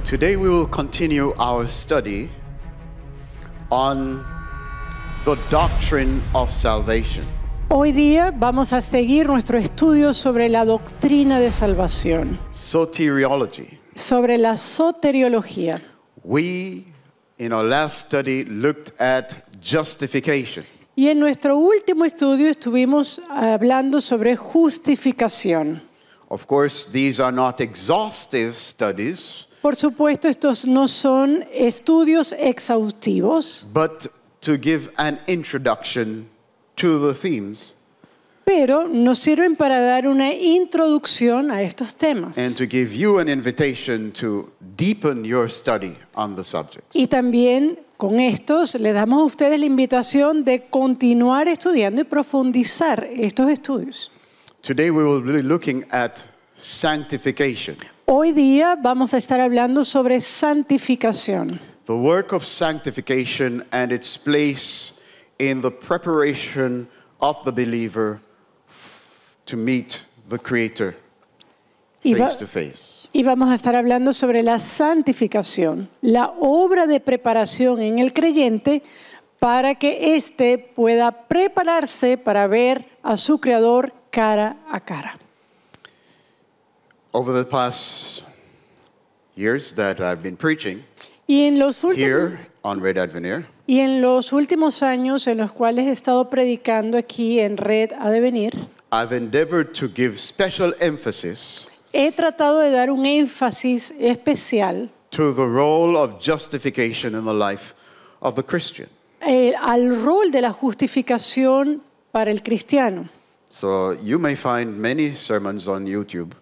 Today we will continue our study on the doctrine of salvation. Hoy día vamos a seguir nuestro estudio sobre la doctrina de salvación, Soteriology. sobre la soteriología. We, in our last study, looked at justification. Y en nuestro último estudio estuvimos hablando sobre justificación. Of course, these are not exhaustive studies, Por supuesto, estos no son estudios exhaustivos, but to give an introduction to the themes pero nos sirven para dar una introducción a estos temas. and to give you an invitation to deepen your study on the subjects. Y también con estos les damos a ustedes la invitación de continuar estudiando y profundizar estos estudios. Today we will be looking at sanctification. Hoy día vamos a estar hablando sobre santificación. The work of sanctification and its place in the preparation of the believer to meet the Creator Y, face to face. y vamos a estar hablando sobre la santificación, la obra de preparación en el creyente para que éste pueda prepararse para ver a su Creador cara a cara. Over the past years that I've been preaching Y en los últimos here on Red Advenir, Y en los últimos años en los cuales he estado predicando aquí en Red Advenir, I've endeavored to give special emphasis he tratado de dar un énfasis especial to the role of justification in the life of the Christian. Al rol de la justificación para el cristiano. So you may find many sermons on YouTube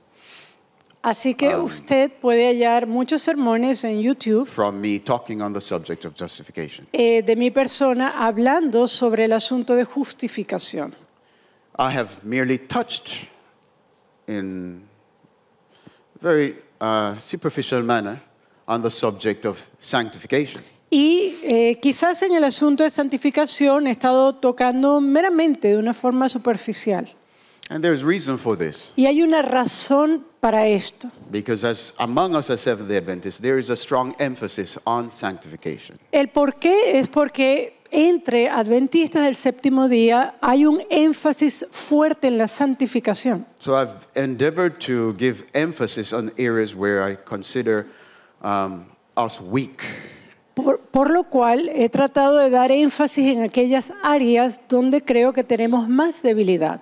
Así que usted puede hallar muchos sermones en YouTube from me talking on the subject of justification. de mi persona hablando sobre el asunto de justificación. I have merely touched in very superficial manner on the subject of sanctification. Y quizás en el asunto de santificación he estado tocando meramente de una forma superficial. And there's reason for this, Y hay una razón para esto. because as among us as Seventh-day Adventists, there is a strong emphasis on sanctification. El por qué es porque entre adventistas del séptimo día hay un énfasis fuerte en la santificación. So I've endeavored to give emphasis on areas where I consider us weak. Por lo cual he tratado de dar énfasis en aquellas áreas donde creo que tenemos más debilidad.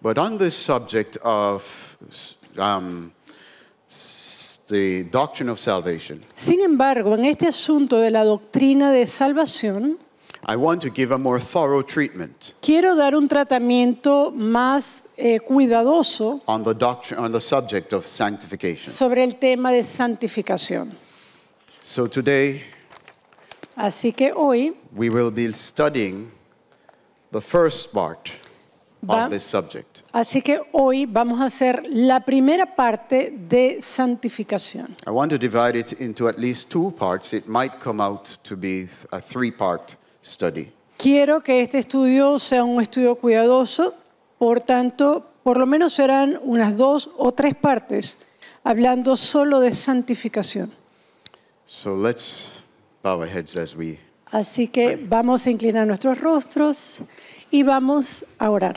But on this subject of the doctrine of salvation, Sin embargo, en este asunto de la doctrina de salvación, I want to give a more thorough treatment quiero dar un tratamiento más cuidadoso on the doctrine, on the subject of sanctification. sobre el tema de santificación. So today Así que hoy we will be studying the first part of this subject. Así que hoy vamos a hacer la primera parte de santificación. I want to divide it into at least two parts. It might come out to be a three-part study. Quiero que este estudio sea un estudio cuidadoso, por tanto, por lo menos serán unas 2 o 3 partes hablando solo de santificación. So let's bow our heads as we Así que vamos a inclinar nuestros rostros y vamos a orar.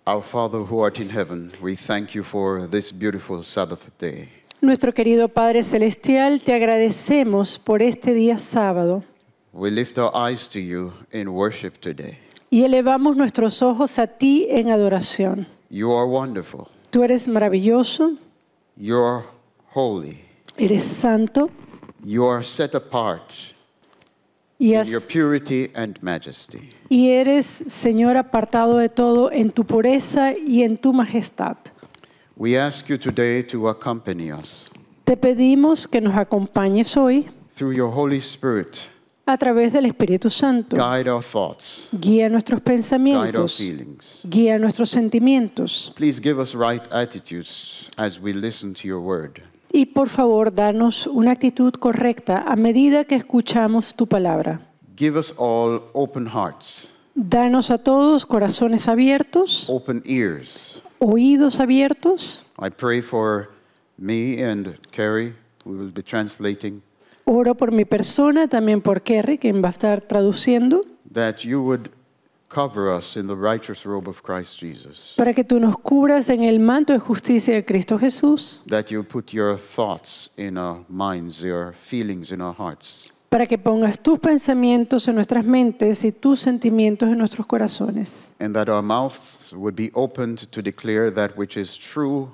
Our Father who art in heaven, we thank you for this beautiful Sabbath day. Nuestro querido Padre Celestial, te agradecemos por este día sábado We lift our eyes to you in worship today. y elevamos nuestros ojos a ti en adoración. You are wonderful. Tú eres maravilloso, You are holy. eres santo You are set apart y, in your purity and majesty. y eres, Señor, apartado de todo en tu pureza y en tu majestad. We ask you today to accompany us Te pedimos que nos acompañes hoy through your Holy Spirit. a través del Espíritu Santo. Guide our thoughts. Guía nuestros Guide our pensamientos, feelings. guía nuestros sentimientos. Please give us right attitudes as we listen to your word. Y por favor, danos una actitud correcta a medida que escuchamos tu palabra. Give us all open hearts, Danos a todos corazones abiertos, open ears. oídos abiertos. I pray for Me and Carrie, we will be translating, Oro por mi persona, también por Kerry, quien va a estar traduciendo, that you would cover us in the righteous robe of Christ Jesus, para que tú nos cubras en el manto de justicia de Cristo Jesús, that you put your thoughts in our minds, your feelings in our hearts, para que pongas tus pensamientos en nuestras mentes y tus sentimientos en nuestros corazones, and that our mouths would be opened to declare that which is true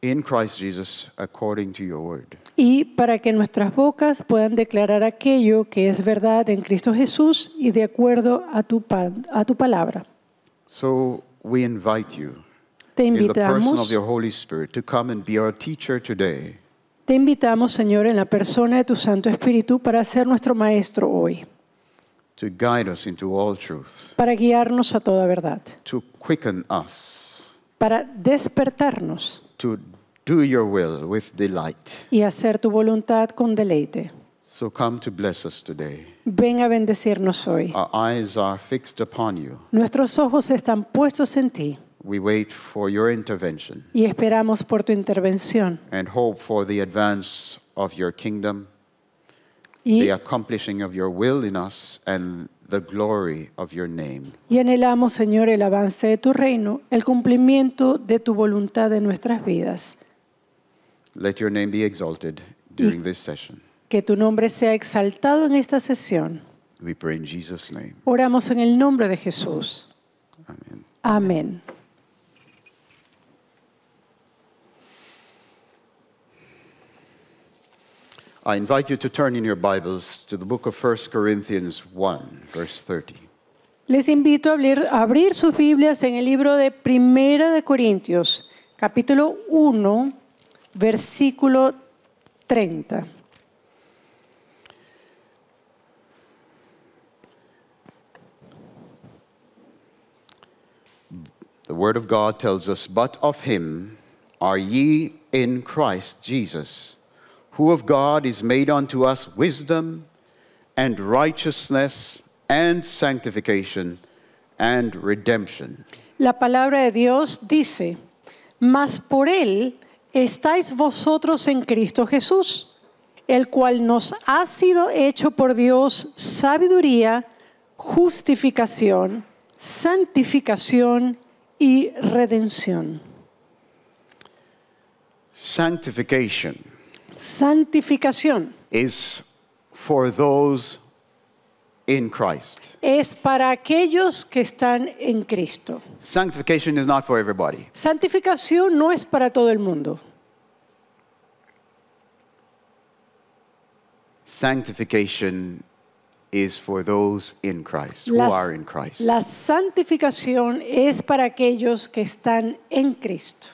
in Christ Jesus according to your word. y para que nuestras bocas puedan declarar aquello que es verdad en Cristo Jesús y de acuerdo a tu palabra. So we invite you, Te in the person of invitamos, your Holy Spirit, to come and be our teacher today, Señor, en la persona de tu Santo Espíritu para ser nuestro maestro hoy, to guide us into all truth, para guiarnos a toda verdad, to quicken us, para despertarnos to do your will with delight. y hacer tu voluntad con deleite. So come to bless us today. Ven a bendecirnos hoy. Our eyes are fixed upon you. Nuestros ojos están puestos en ti We wait for your intervention y esperamos por tu intervención and hope for the advance of your kingdom, y, the accomplishing of your will in us, and the glory of your name. y anhelamos, Señor, el avance de tu reino, el cumplimiento de tu voluntad en nuestras vidas. Let your name be exalted during this session. Que tu nombre sea exaltado en esta sesión. We pray in Jesus' name. Oramos en el nombre de Jesús. Amen. Amén. I invite you to turn in your Bibles to the book of 1 Corinthians 1, verse 30. Les invito a abrir sus Biblias en el libro de Primera de Corintios, capítulo 1, versículo 30. The Word of God tells us, "But of him are ye in Christ Jesus, who of God is made unto us wisdom and righteousness and sanctification and redemption." La palabra de Dios dice, mas por él estáis vosotros en Cristo Jesús, el cual nos ha sido hecho por Dios sabiduría, justificación, santificación y redención. Sanctification Santificación is for those in Christ. es para aquellos que están en Cristo. Sanctification is not for everybody. Santificación no es para todo el mundo. Sanctification is for those in Christ, who are in Christ. La santificación es para aquellos que están en Cristo.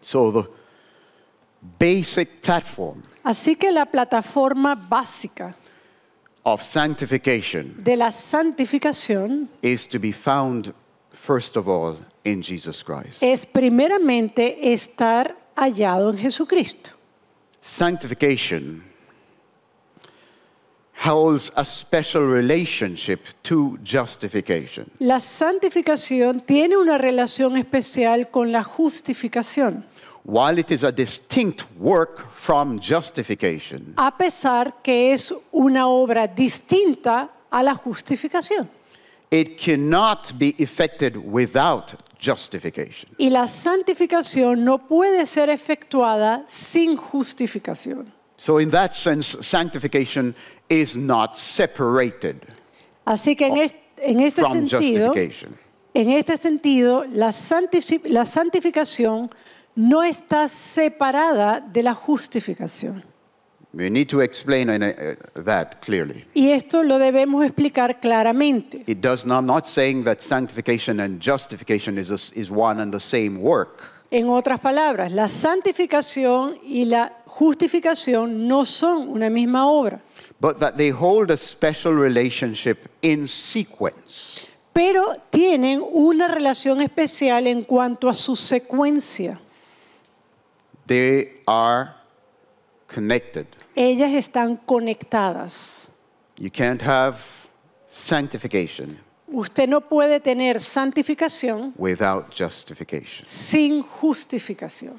So the basic platform Así que la plataforma básica of sanctification de la santificación is to be found, first of all, in Jesus Christ. es primeramente estar hallado en Jesucristo. Sanctification holds a special relationship to justification. La santificación tiene una relación especial con la justificación, While it is a distinct work from justification, a pesar que es una obra distinta a la justificación. it cannot be effected without justification. Y la santificación no puede ser efectuada sin justificación. So in that sense, sanctification is not separated Así que en este from sentido, justification. la santificación no está separada de la justificación. We need to explain that clearly. Y esto lo debemos explicar claramente. It does not saying that sanctification and justification is one and the same work. En otras palabras, la santificación y la justificación no son una misma obra, But that they hold a special relationship in sequence. pero tienen una relación especial en cuanto a su secuencia. They are connected. Ellas están conectadas. You can't have sanctification Usted no puede tener santificación without justification. sin justificación.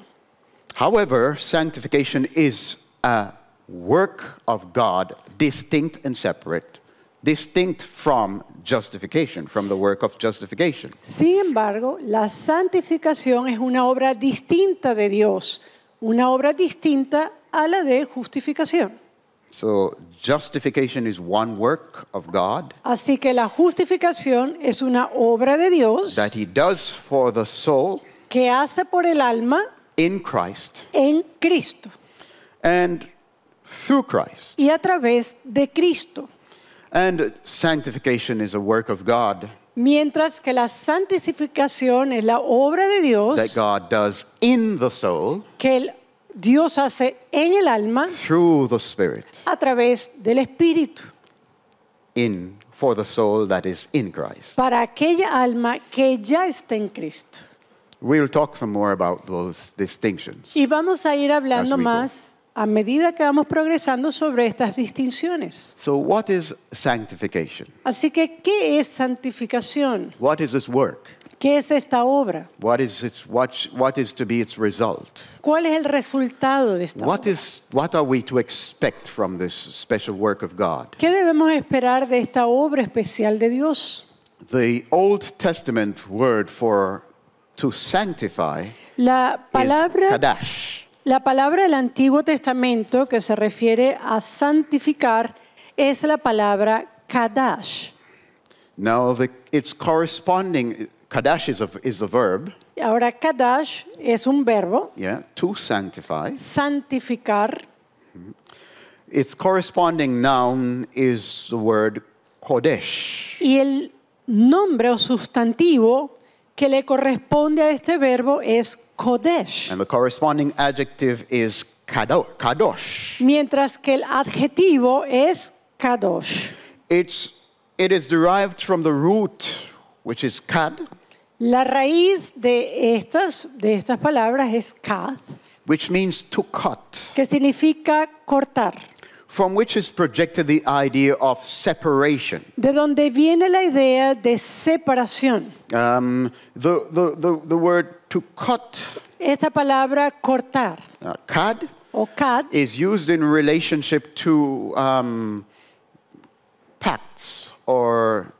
However, sanctification is a work of God, distinct and separate, distinct from justification, from the work of justification. Sin embargo, la santificación es una obra distinta de Dios, una obra distinta a la de justificación. So justification is one work of God Así que la justificación es una obra de Dios that He does for the soul que hace por el alma in Christ en Cristo and through Christ. y a través de Cristo. And sanctification is a work of God Mientras que la santificación es la obra de Dios that God does in the soul Dios hace en el alma through the Spirit a través del Espíritu for the soul that is in Christ. para aquella alma que ya está en Cristo. We'll talk some more about those distinctions. Y vamos a ir hablando As we go. más a medida que vamos progresando sobre estas distinciones. So what is sanctification? Así que, ¿qué es santificación? What is this work? ¿Qué es esta obra? What is to be its result? ¿Cuál es el resultado de esta obra? What are we to expect from this special work of God? ¿Qué debemos esperar de esta obra especial de Dios? The Old Testament word for to sanctify La is palabra kadash. del Antiguo Testamento que se refiere a santificar es la palabra kadash. Now its corresponding kadash is a verb, Ahora, kadash es un verbo, to sanctify. santificar. Its corresponding noun is the word kodesh. Y el nombre o sustantivo que le corresponde a este verbo es kodesh. And the corresponding adjective is kadosh. Mientras que el adjetivo es kadosh. It is derived from the root, which is kad, La raíz de estas palabras es kad, which means to cut, que significa cortar. from which is projected the idea of separation. De donde viene la idea de separación. The word to cut, Esta palabra cortar kad, o kad is used in relationship to pacts or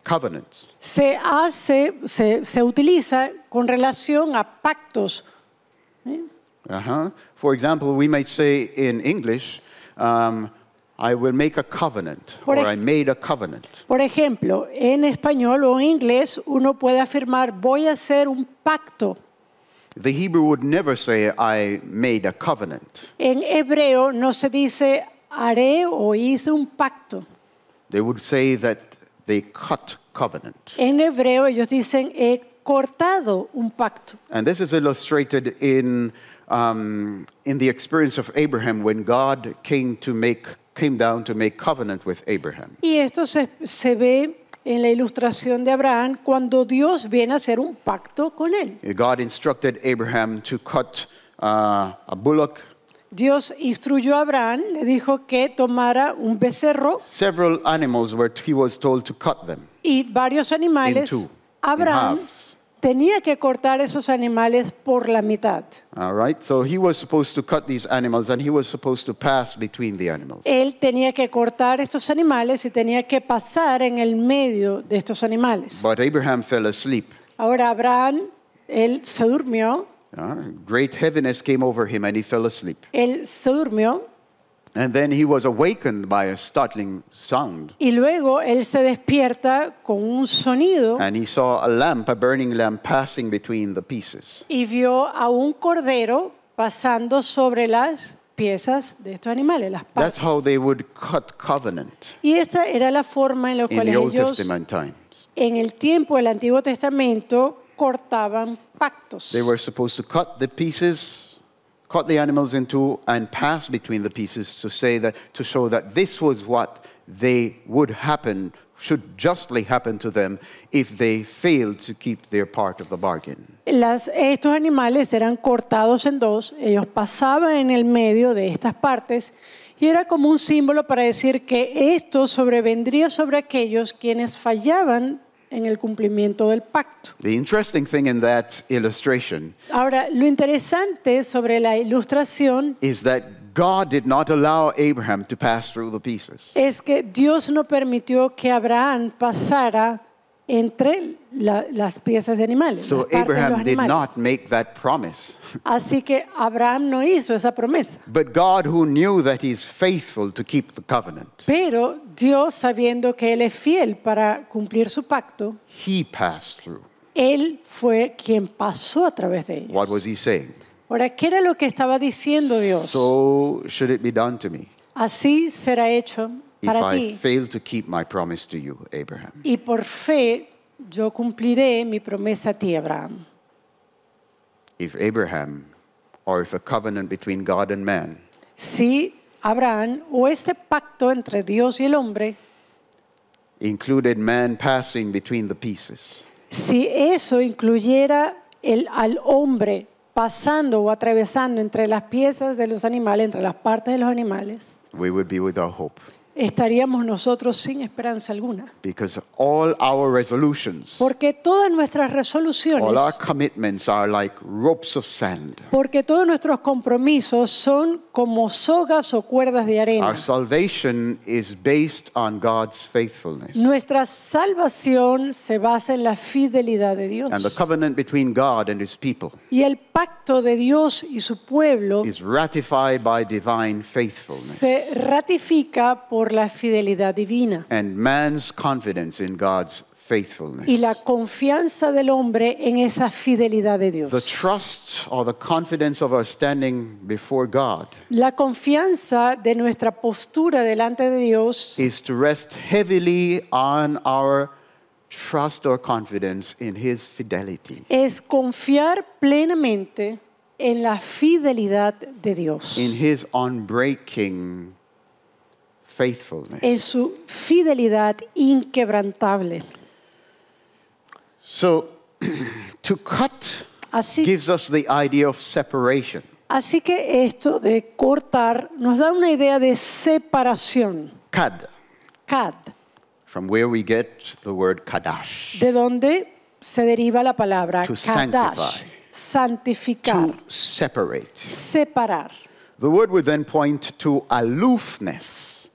covenants. se utiliza con relación a pactos. For example, we might say in English, I will make a covenant, or I made a covenant. Por ejemplo, en español o en inglés uno puede afirmar voy a hacer un pacto. The Hebrew would never say, I made a covenant. En hebreo no se dice haré o hice un pacto. They would say that they cut covenant. En hebreo ellos dicen he cortado un pacto. And this is illustrated in the experience of Abraham when God came down to make covenant with Abraham. Y esto se ve en la ilustración de Abraham cuando Dios viene a hacer un pacto con él. God instructed Abraham to cut a bullock. Dios instruyó a Abraham, le dijo que tomara un becerro Several animals he was told to cut them y varios animales. in Abraham halves. tenía que cortar esos animales por la mitad. All right, so he was supposed to cut these animals and he was supposed to pass between the animals. Él tenía que cortar estos animales y tenía que pasar en el medio de estos animales. But Abraham fell asleep. Ahora Abraham, él se durmió, Great heaviness came over him and he fell asleep. él se durmió And then he was awakened by a startling sound. y luego él se despierta con un sonido And he saw a burning lamp passing between the pieces. y vio a un cordero pasando sobre las piezas de estos animales, las That's partes. how they would cut covenant Y esta era la forma en la in cual the Old ellos Testament times. en el tiempo del Antiguo Testamento cortaban pactos. They were supposed to cut the animals in two and pass between the pieces to show that this was what should justly happen to them if they failed to keep their part of the bargain. Estos animales eran cortados en dos, ellos pasaban en el medio de estas partes y era como un símbolo para decir que esto sobrevendría sobre aquellos quienes fallaban en el cumplimiento del pacto. The interesting thing in that illustration Ahora, lo interesante sobre la ilustración is that God did not allow Abraham to pass through the pieces. es que Dios no permitió que Abraham pasara entre las piezas de animales, So las partes de los Abraham did animales. not make that promise. Así que Abraham no hizo esa promesa. But God, who knew that he's faithful to keep the covenant, Pero Dios, sabiendo que Él es fiel para cumplir su pacto, he passed through. Él fue quien pasó a través de ellos. What was he saying? Ahora, ¿qué era lo que estaba diciendo Dios? So should it be done to me Así será hecho if para I ti. fail to keep my promise to you, Abraham. Y por fe yo cumpliré mi promesa a ti, Abraham. If Abraham, or if a covenant between God and man, Si Abraham o este pacto entre Dios y el hombre, included man passing between the pieces, si eso incluyera al hombre pasando o atravesando entre las piezas de los animales, entre las partes de los animales, we would be without hope. estaríamos nosotros sin esperanza alguna. Because all our resolutions, Porque todas nuestras all resoluciones, our commitments are like ropes of sand. porque todos nuestros compromisos son como sogas o cuerdas de arena. Our salvation is based on God's faithfulness. Nuestra salvación se basa en la fidelidad de Dios. And the covenant between God and his people Y el pacto de Dios y su pueblo is ratified by divine faithfulness. se ratifica por la fidelidad divina. And man's confidence in God's faithfulness. Y la confianza del hombre en esa fidelidad de Dios. The trust or the confidence of our standing before God La confianza de nuestra postura delante de Dios is to rest heavily on our trust or confidence in his fidelity, es confiar plenamente en la fidelidad de Dios, in his unbreaking faithfulness. en su fidelidad inquebrantable. So, to cut Así, gives us the idea of separation. así que esto de cortar nos da una idea de separación. Kad, Kad, from where we get the word kadash, de donde se deriva la palabra To kadash, santificar, to separate. separar. The word would then point to aloofness.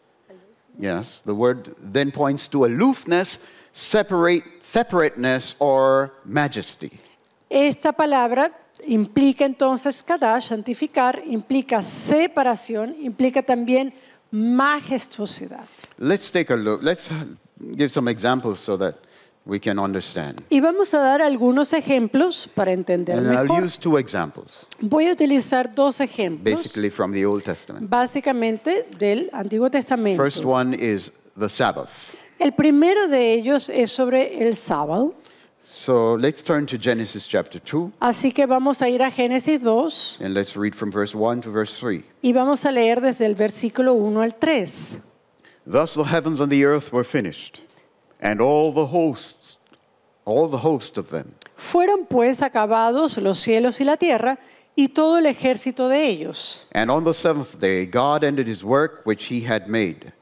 Yes, the word then points to aloofness, separateness, or majesty. Esta palabra implica entonces kadash, santificar, implica separación, implica también majestuosidad. Let's take a look. Let's give some examples so that we can understand. Y vamos a dar algunos ejemplos para entender And I'll mejor. use two examples, Voy a utilizar dos ejemplos, basically from the Old Testament. básicamente del Antiguo Testamento. First one is the Sabbath. El primero de ellos es sobre el sábado. So let's turn to Genesis chapter 2, Así que vamos a ir a Génesis 2 and let's read from verse 1 to verse 3. y vamos a leer desde el versículo 1 al 3. Thus the heavens and the earth were finished, and all the host of them. Fueron pues acabados los cielos y la tierra y todo el ejército de ellos. And on the seventh day God ended his work which he had made,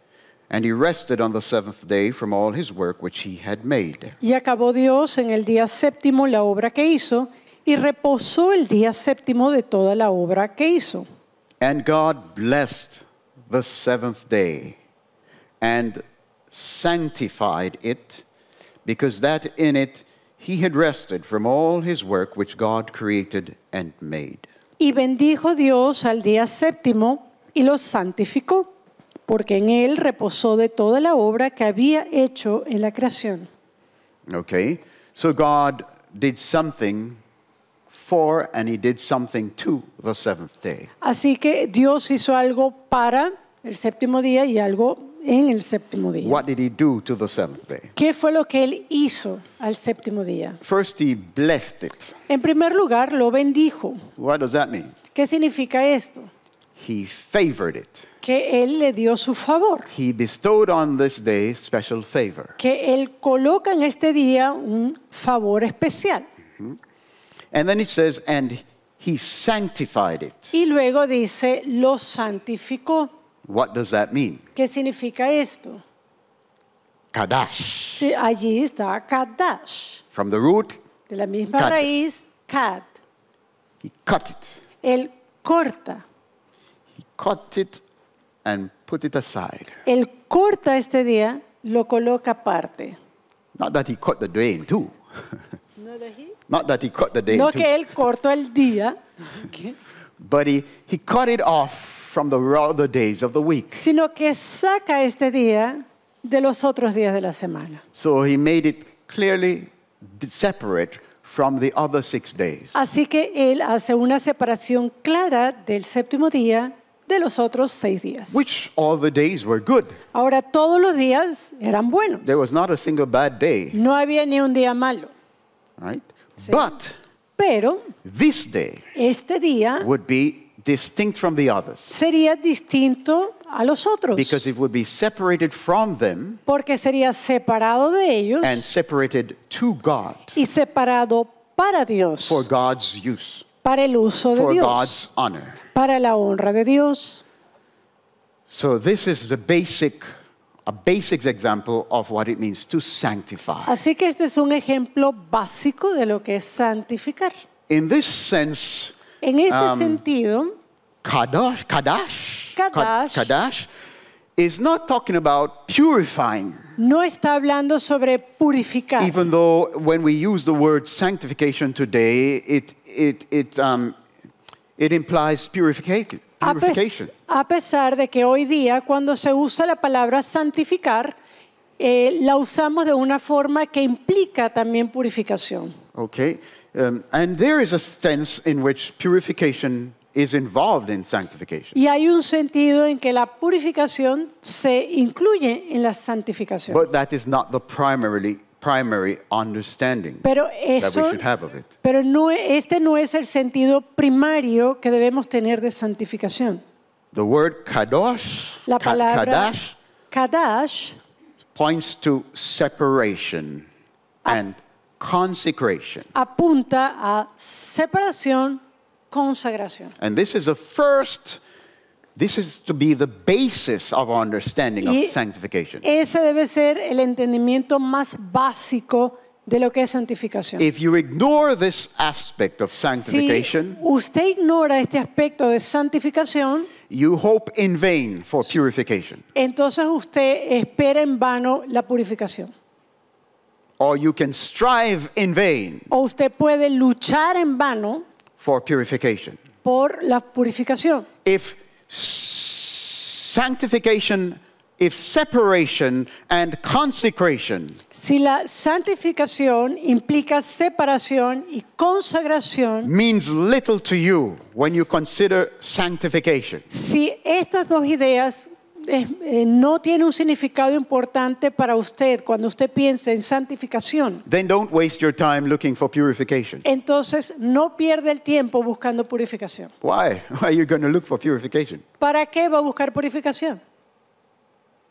and he rested on the seventh day from all his work which he had made. Y acabó Dios en el día séptimo la obra que hizo y reposó el día séptimo de toda la obra que hizo. And God blessed the seventh day and sanctified it, because that in it he had rested from all his work which God created and made. Y bendijo Dios al día séptimo y lo santificó, porque en él reposó de toda la obra que había hecho en la creación. Okay? So God did something for and he did something to the seventh day. Así que Dios hizo algo para el séptimo día y algo en el séptimo día. What did he do to the seventh day? ¿Qué fue lo que él hizo al séptimo día? First, he blessed it. En primer lugar, lo bendijo. What does that mean? ¿Qué significa esto? He favored it. Que él le dio su favor. He bestowed on this day special favor. Que él coloca en este día un favor especial. And then it says, and he sanctified it. Y luego dice, lo santificó. What does that mean? ¿Qué significa esto? Kadash. Sí, allí está Kadash, From the root, de la misma Kad. raíz, Kad. he cut it. Él corta. He cut it and put it aside. Él corta este día, lo coloca aparte. Not that he cut the day in two. Not that he cut the day No in two. que él cortó el día, But he cut it off from the other days of the week. sino que saca este día de los otros días de la semana. So he made it clearly separate from the other 6 days. Así que él hace una separación clara del séptimo día de los otros 6 días. Which all the days were good. Ahora todos los días eran buenos. There was not a single bad day, No había ni un día malo. right? Sí. But Pero this day este día would be distinct from the others sería distinto a los otros. because it would be separated from them Porque sería separado de ellos and separated to God y separado para Dios, for God's use, para el uso de for Dios, God's honor. para la honra de Dios. So this is a basic example of what it means to sanctify. Así que este es un ejemplo básico de lo que es santificar. In this sense, En este sentido, Kadash is not talking about purifying, no está hablando sobre purificar, even though when we use the word sanctification today, it implies purification. a pesar de que hoy día cuando se usa la palabra santificar, la usamos de una forma que implica también purificación. Okay, and there is a sense in which purification is involved in sanctification. Y hay un sentido en que la purificación se incluye en la santificación. But that is not the primary understanding Pero that we eso, should have of it. pero no, este no es el sentido primario que debemos tener de santificación. The word kadosh, La palabra kadash, Kadash points to separation and consecration. apunta a separación, consagración. And this is to be the basis of our understanding Y of sanctification. ese debe ser el entendimiento más básico de lo que es santificación. If you ignore this aspect of Si sanctification, usted ignora este aspecto de santificación, you hope in vain for purification. entonces usted espera en vano la purificación. Or you can strive in vain O usted puede luchar en vano for purification. por la purificación. If sanctification, if separation and consecration Si la santificación implica separación y consagración, means little to you when you consider sanctification, si estas dos ideas no tienen un significado importante para usted cuando usted piensa en santificación, then don't waste your time looking for purification. entonces no pierde el tiempo buscando purificación. Why? Why are you going to look for purification? ¿Para qué va a buscar purificación?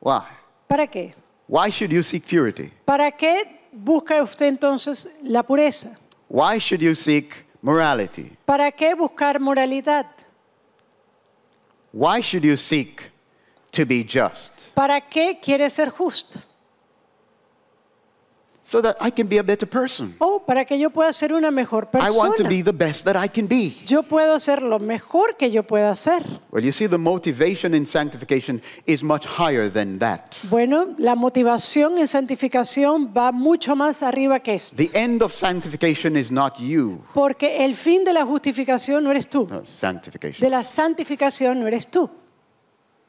Why? ¿Para qué? Why should you seek purity? ¿Para qué busca usted entonces la pureza? Why should you seek morality? ¿Para qué buscar moralidad? Why should you seek to be just? ¿Para qué quiere ser justo? So that I can be a better person. O para que yo pueda ser una mejor I want to persona. be the best that I can be. Yo puedo ser lo mejor que yo pueda ser. Well, you see, the motivation in sanctification is much higher than that. Bueno, la motivación en santificación va mucho más arriba que esto. The end of sanctification is not you. Porque el fin de la justificación no eres tú. No, sanctification. De la santificación no eres tú.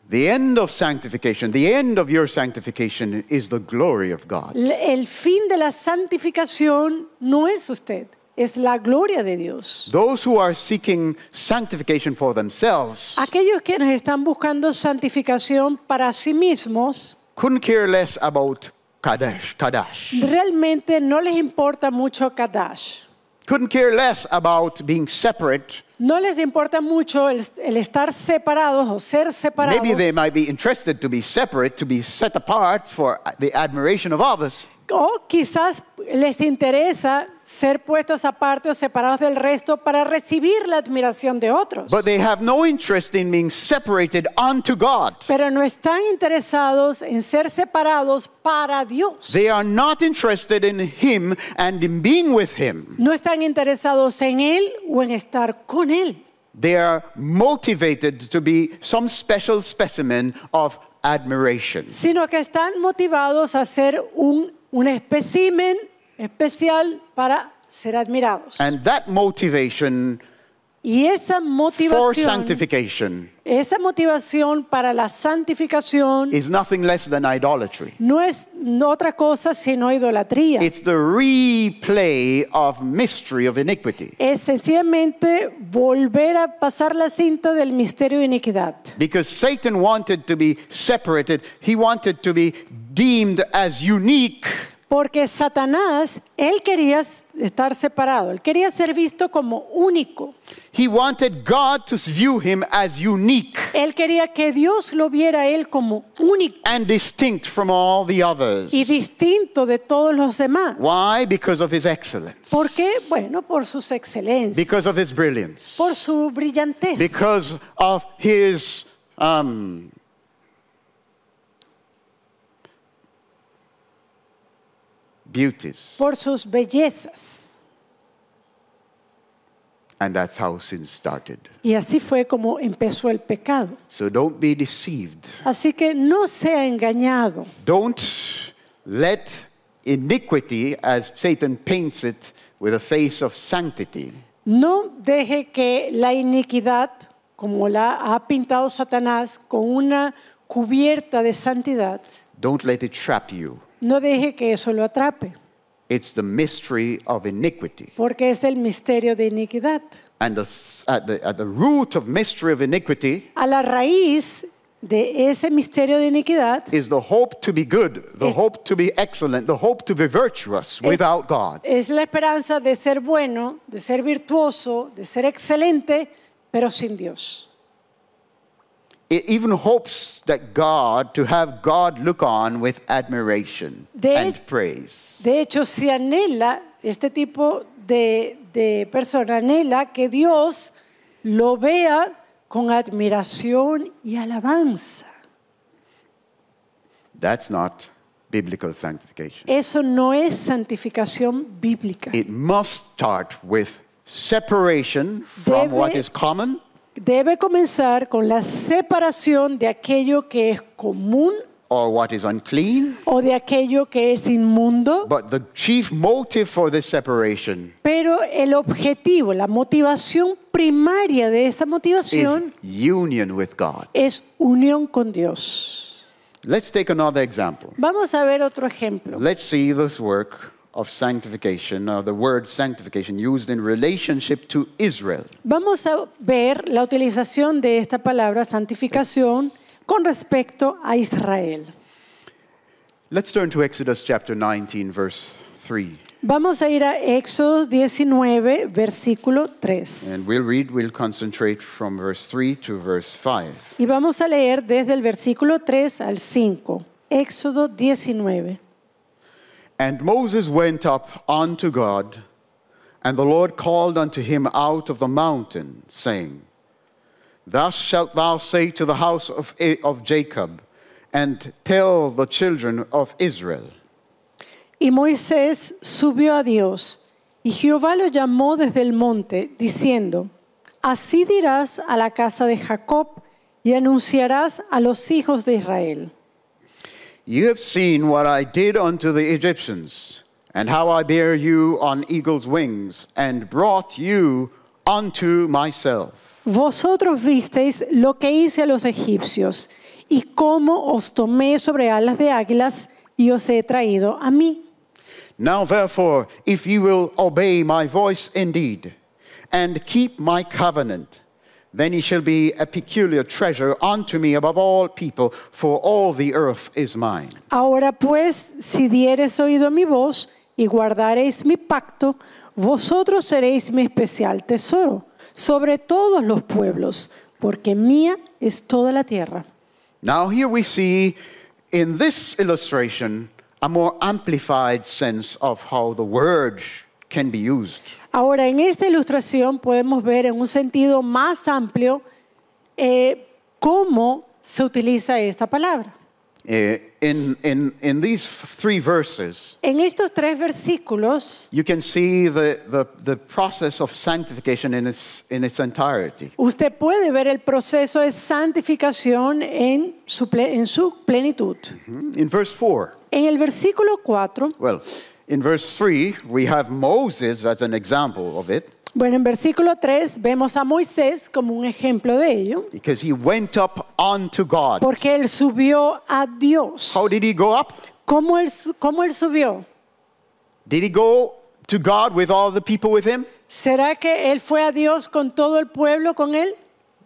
The end of sanctification, the end of your sanctification is the glory of God. El fin de la santificación no es usted, es la gloria de Dios. Those who are seeking sanctification for themselves Aquellos quienes están buscando santificación para sí mismos, couldn't care less about Kadash. realmente no les importa mucho Kadash. Couldn't care less about being separate. No les importa mucho el estar separados o ser separados. Maybe they might be interested to be separate, to be set apart for the admiration of others. O quizás les interesa ser puestos aparte o separados del resto para recibir la admiración de otros. But they have no interest in being separated unto God. Pero no están interesados en ser separados para Dios. They are not interested in Him and in being with Him. No están interesados en Él o en estar con Él. They are motivated to be some special specimen of admiration. Sino que están motivados a ser un espécimen especial para ser admirados. And that motivation Y esa for motivación, sanctification para la santificación is nothing less than idolatry. no es otra cosa sino idolatría. It's the replay of mystery of iniquity. Es sencillamente volver a pasar la cinta del misterio de iniquidad. Because Satan wanted to be separated, he wanted to be deemed as unique. Porque Satanás, él quería estar separado, él quería ser visto como único. He wanted God to view him as unique Él quería que Dios lo viera a él como único and distinct from all the others. y distinto de todos los demás. Why? Because of his excellence. ¿Por qué? Bueno, por sus excelencias, Because of his brilliance. por su brillantez, Because of his beauties. por sus bellezas. And that's how sin started. Y así fue como empezó el pecado. So don't be deceived. Así que no sea engañado. Don't let iniquity, as Satan paints it, with a face of sanctity, No deje que la iniquidad, como la ha pintado Satanás, con una cubierta de santidad, don't let it trap you. no deje que eso lo atrape, It's the mystery of iniquity. porque es el misterio de iniquidad. And at the root of mystery of iniquity A la raíz de ese misterio de iniquidad is the hope to be good, the hope to be excellent, the hope to be virtuous without God. es la esperanza de ser bueno, de ser virtuoso, de ser excelente, pero sin Dios. It even hopes that God, to have God look on with admiration and praise. De hecho, se anhela, este tipo de persona anhela que Dios lo vea con admiración y alabanza. That's not biblical sanctification. Eso no es santificación bíblica. It must start with separation from Debe- what is common Debe comenzar con la separación de aquello que es común or what is unclean. o de aquello que es inmundo, But the chief motive for this separation pero el objetivo, la motivación primaria de esa is motivación union with God. es unión con Dios. Let's take another example. Vamos a ver otro ejemplo. Let's see this work of sanctification, or the word sanctification, used in relationship to Israel. Vamos a ver la utilización de esta palabra santificación con respecto a Israel. Let's turn to Exodus chapter 19, verse 3. Vamos a ir a Éxodo 19, versículo 3. And we'll concentrate from verse 3 to verse 5. Y vamos a leer desde el versículo 3 al 5. Éxodo 19. And Moses went up unto God, and the Lord called unto him out of the mountain, saying, Thus shalt thou say to the house of Jacob, and tell the children of Israel. Y Moisés subió a Dios, y Jehová lo llamó desde el monte, diciendo, Así dirás a la casa de Jacob, y anunciarás a los hijos de Israel. You have seen what I did unto the Egyptians, and how I bare you on eagle's wings, and brought you unto myself. Vosotros visteis lo que hice a los egipcios, y cómo os tomé sobre alas de águilas, y os he traído a mí. Now therefore, if you will obey my voice indeed, and keep my covenant, then ye shall be a peculiar treasure unto me above all people, for all the earth is mine. Ahora pues, si diereis oído a mi voz, y guardareis mi pacto, vosotros seréis mi especial tesoro sobre todos los pueblos, porque mía es toda la tierra. Now here we see in this illustration a more amplified sense of how the word can be used. Ahora, en esta ilustración podemos ver en un sentido más amplio cómo se utiliza esta palabra. In these three verses, En estos 3 versículos, you can see the process of sanctification in its entirety. usted puede ver el proceso de santificación en su plenitud. In verse 4, En el versículo 4, well, in verse 3, we have Moses as an example of it, bueno, en versículo 3 vemos a Moisés como un ejemplo de ello, because he went up unto God. porque él subió a Dios. How did he go up? ¿Cómo él subió? Did he go to God with all the people with him? ¿Será que él fue a Dios con todo el pueblo con él?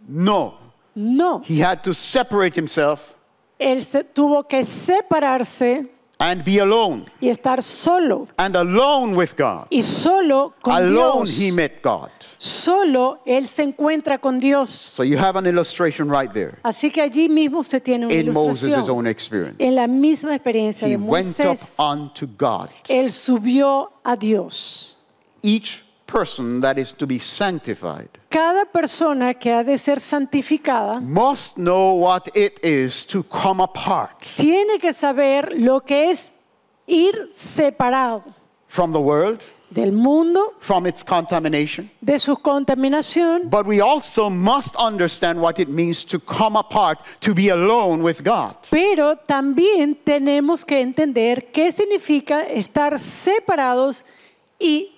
No. No. He had to separate himself Él tuvo que separarse and be alone. y estar solo. And alone with God. Y solo con Alone Dios. he met God. Solo él se encuentra con Dios. So you have an illustration right there Así que allí mismo usted tiene una in Moses' ilustración. own experience. En la misma experiencia He de went up Moisés, unto God. él subió a Dios. Each person that is to be sanctified Cada persona que ha de ser santificada must know what it is to come apart tiene que saber lo que es ir separado from the world, del mundo, from its contamination. de su contaminación, But we also must understand what it means to come apart, to be alone with God. pero también tenemos que entender qué significa estar separados e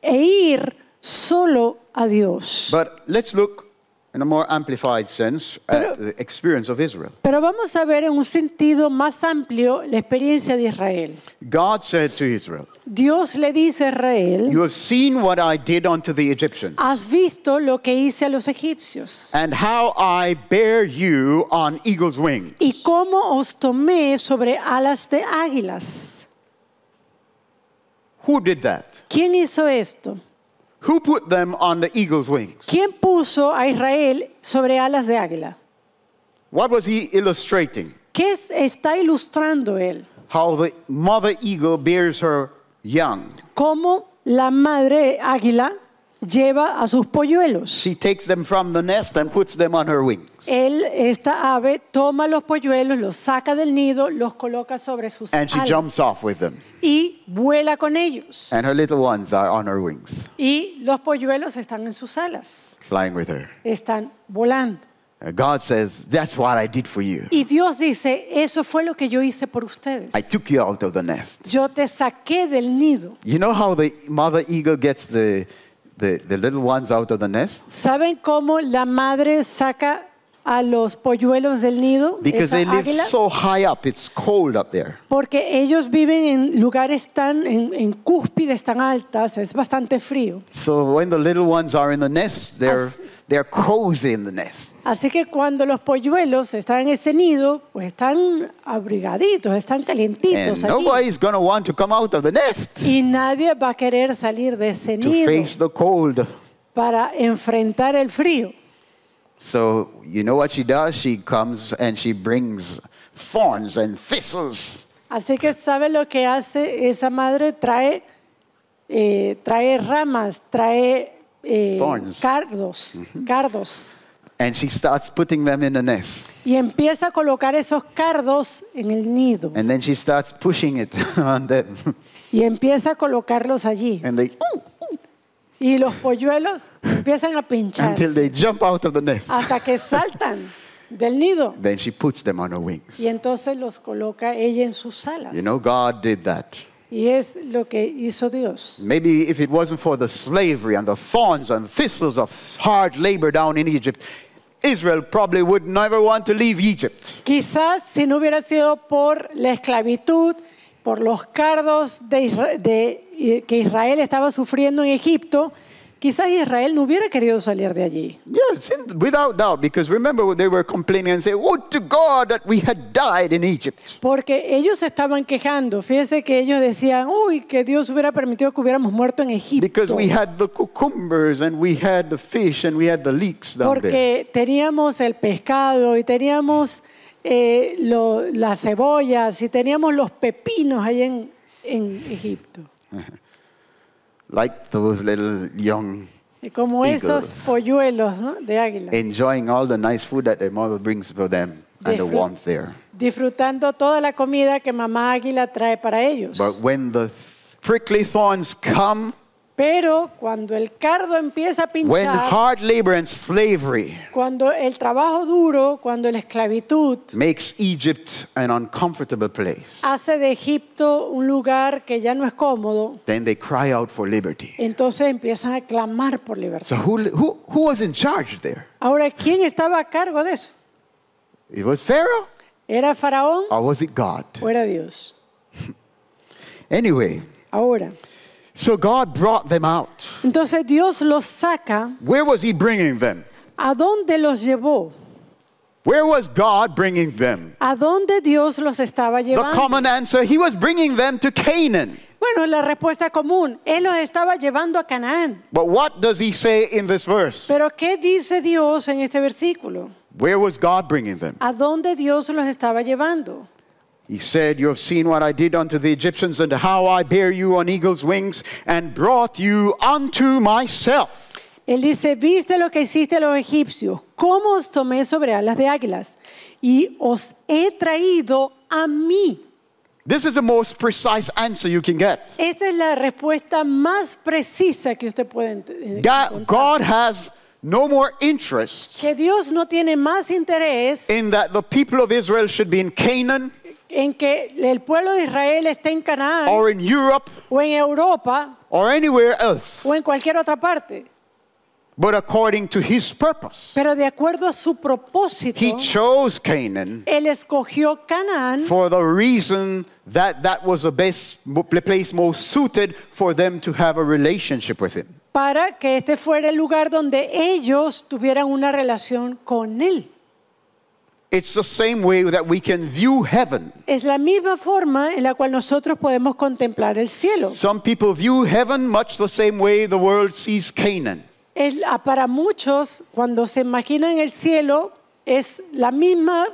ir solo a Dios. But let's look in a more amplified sense at the experience of Israel. Pero vamos a ver en un sentido más amplio la experiencia de Israel. God said to Israel, Dios le dice a Israel, "You have seen what I did unto the Egyptians, has visto lo que hice a los egipcios and how I bear you on eagle's wings." y cómo os tomé sobre alas de águilas. Who did that? ¿Quién hizo esto? Who put them on the eagle's wings? ¿Quién puso a Israel sobre alas de águila? What was he illustrating? ¿Qué está ilustrando él? How the mother eagle bears her young. Cómo la madre águila lleva a sus polluelos. She takes them from the nest and puts them on her wings. Esta ave toma los polluelos, los saca del nido, los coloca sobre sus And she alas jumps off with them. y vuela con ellos. And her little ones are on her wings, Y los polluelos están en sus alas, flying with her. están volando. God says, "That's what I did for you. Y Dios dice, eso fue lo que yo hice por ustedes. I took you out of the nest." Yo te saqué del nido. You know how the mother eagle gets the little ones out of the nest? ¿Saben cómo la madre saca a los polluelos del nido? Because esa they live águila? so high up, it's cold up there. Porque ellos viven en lugares en cúspides tan altas, es bastante frío. So when the little ones are in the nest, As- they're cozy in the nest. Así que cuando los polluelos están en ese nido, pues están abrigaditos, están calientitos And allí. nobody's going to want to come out of the nest Y nadie va a querer salir de ese to nido face the cold. para enfrentar el frío. So you know what she does? She comes and she brings thorns and thistles. Así que ¿sabe lo que hace esa madre? Trae ramas, trae Thorns. cardos. And she starts putting them in the nest. Y empieza a colocar esos cardos en el nido. And then she starts pushing it on them. Y empieza a colocarlos allí. And they, Y los polluelos empiezan a until pincharse they jump out of the nest. hasta que saltan del nido. Then she puts them on her wings. Y entonces los coloca ella en sus alas. You know, God did that. Y es lo que hizo Dios. Maybe if it wasn't for the slavery and the thorns and thistles of hard labor down in Egypt, Israel probably would never want to leave Egypt. Quizás si no hubiera sido por la esclavitud, por los cardos que Israel estaba sufriendo en Egipto, quizás Israel no hubiera querido salir de allí. Yes, without doubt, because remember they were complaining and saying, "Would to God that we had died in Egypt." Porque ellos estaban quejando. Fíjense que ellos decían, uy, que Dios hubiera permitido que hubiéramos muerto en Egipto. Because we had the cucumbers and we had the fish and we had the leeks down there. Porque teníamos el pescado y teníamos las cebollas y teníamos los pepinos ahí en Egipto. Like those little young Y como esos eagles. polluelos, ¿no?, de águila. enjoying all the nice food that their mother brings for them and the warmth there. Disfrutando toda la comida que mamá águila trae para ellos. But when the prickly thorns come, Pero cuando el cardo empieza a when pinchar, hard labor and slavery cuando el trabajo duro, cuando la esclavitud makes Egypt an uncomfortable place, hace de Egipto un lugar que ya no es cómodo, then they cry out for liberty. entonces empiezan a clamar por So libertad. who was in charge there? Ahora, ¿quién estaba a cargo de eso? It was Pharaoh ¿Era Faraón or was it God? o era Dios? Anyway, Ahora, so God brought them out. entonces Dios los saca. Where was he bringing them? ¿A dónde los llevó? Where was God bringing them? ¿A dónde Dios los estaba The llevando? common answer, he was bringing them to Canaan. Bueno, la respuesta común, Él los estaba llevando a Canaán. But what does he say in this verse? Pero ¿qué dice Dios en este versículo? Where was God bringing them? ¿A dónde Dios los estaba llevando? He said, you have seen what I did unto the Egyptians and how I bare you on eagle's wings and brought you unto myself. Él dice, viste lo que hiciste a los egipcios, cómo os tomé sobre alas de águilas y os he traído a mí. This is the most precise answer you can get. Esta es la respuesta más precisa que usted puede encontrar. God has no more interest Que Dios no tiene más interés in that the people of Israel should be in Canaan en que el pueblo de Israel esté en Canaán or in Europe o en Europa or anywhere else, o en cualquier otra parte. but according to his purpose. Pero de acuerdo a su propósito, He chose Canaan Él escogió Canaán for the reason that that was the place most suited for them to have a relationship with him. para que este fuera el lugar donde ellos tuvieran una relación con Él. It's the same way that we can view heaven. Es la misma forma en la cual nosotros podemos contemplar el cielo. Some people view heaven much the same way the world sees Canaan. Para muchos, cuando se imaginan el cielo, es la misma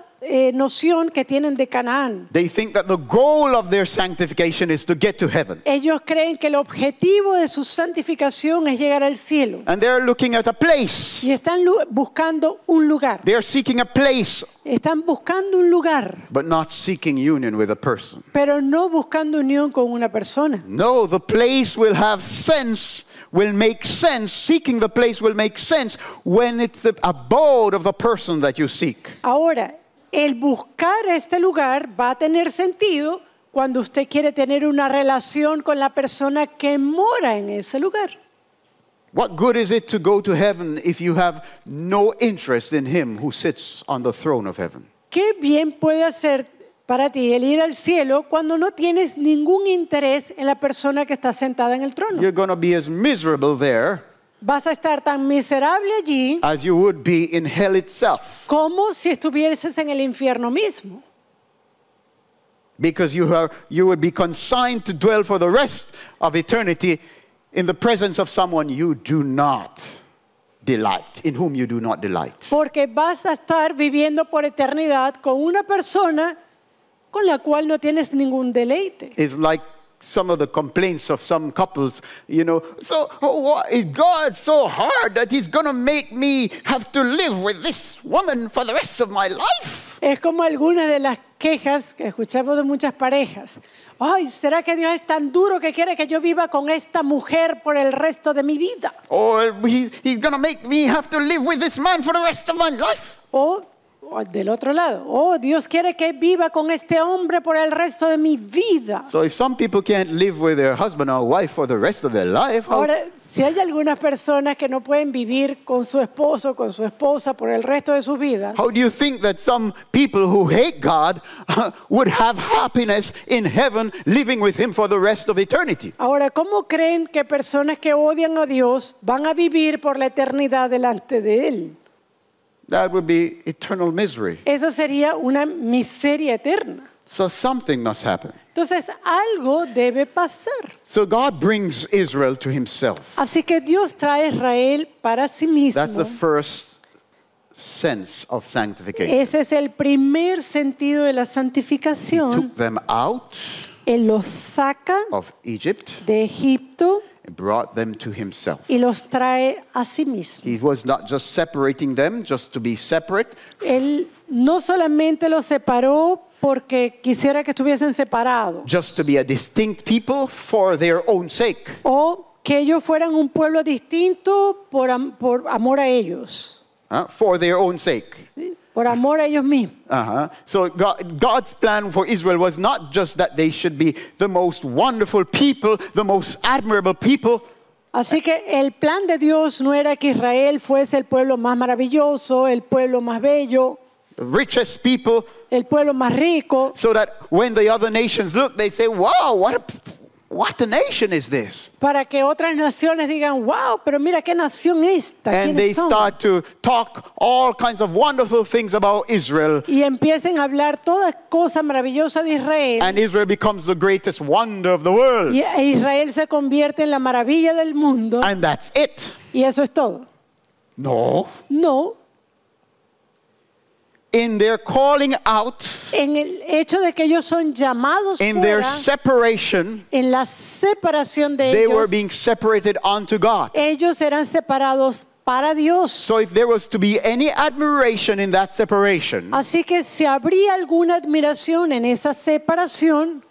noción que tienen de Canaán. They think that the goal of their sanctification is to get to heaven. Ellos creen que el objetivo de su santificación es llegar al cielo. And they're looking at a place. Y están buscando un lugar. They're seeking a place, Están buscando un lugar, but not seeking union with a person. pero no buscando unión con una persona. No, the place will have sense, will make sense. Seeking the place will make sense when it's the abode of the person that you seek. Ahora, el buscar este lugar va a tener sentido cuando usted quiere tener una relación con la persona que mora en ese lugar. What good is it to go to heaven if you have no interest in him who sits on the throne of heaven? ¿Qué bien puede hacer para ti el ir al cielo cuando no tienes ningún interés en la persona que está sentada en el trono? You're going to be as miserable there Vas a estar tan miserable allí as you would be in hell itself, como si estuvieses en el infierno mismo. because you would be consigned to dwell for the rest of eternity in the presence of someone you do not delight, in whom you do not delight. Porque vas a estar viviendo por eternidad con una persona con la cual no tienes ningún deleite. It's like some of the complaints of some couples, so is God so hard that he's going to make me have to live with this woman for the rest of my life? Es como algunas de las quejas que escuchamos de muchas parejas. Ay, ¿será que Dios es tan duro que quiere que yo viva con esta mujer por el resto de mi vida? Or he's going to make me have to live with this man for the rest of my life? O del otro lado, Dios quiere que viva con este hombre por el resto de mi vida. So if some people can't live with their husband or wife for the rest of their life, Ahora, si hay algunas personas que no pueden vivir con su esposo, con su esposa por el resto de sus vidas, how do you think that some people who hate God would have happiness in heaven living with him for the rest of eternity? ahora, ¿cómo creen que personas que odian a Dios van a vivir por la eternidad delante de Él? That would be eternal misery. Eso sería una miseria eterna. So something must happen. Entonces, algo debe pasar. So God brings Israel to himself. Así que Dios trae a Israel para sí mismo. That's the first sense of sanctification. Ese es el primer sentido de la He santificación. took them out Él los saca of Egypt de Egipto and brought them to himself. y los trae a sí mismo. He was not just separating them just to be separate. Él no solamente los separó porque quisiera que estuviesen separados Just to be a distinct people for their own sake. o que ellos fueran un pueblo distinto por amor a ellos, For their own sake. ¿sí? Por amor a ellos mismos. So God's plan for Israel was not just that they should be the most wonderful people, the most admirable people. Así que el plan de Dios no era que Israel fuese el pueblo más maravilloso, el pueblo más bello, The richest people, el pueblo más rico, so that when the other nations look, they say, wow, what a nation is this? para que otras naciones digan, wow, pero mira qué nación esta, And they ¿quiénes son? start to talk all kinds of wonderful things about Israel. Y empiecen a hablar todas cosas maravillosas de Israel. And Israel becomes the greatest wonder of the world. Y Israel se convierte en la maravilla del mundo. And that's it. Y eso es todo. No. No, In their calling out, en el hecho de que ellos son llamados in their fuera, separation, en la separación de they were ellos, being separated unto God. ellos eran separados para Dios. So if there was to be any admiration in that separation, Así que si habría alguna admiración en esa separación,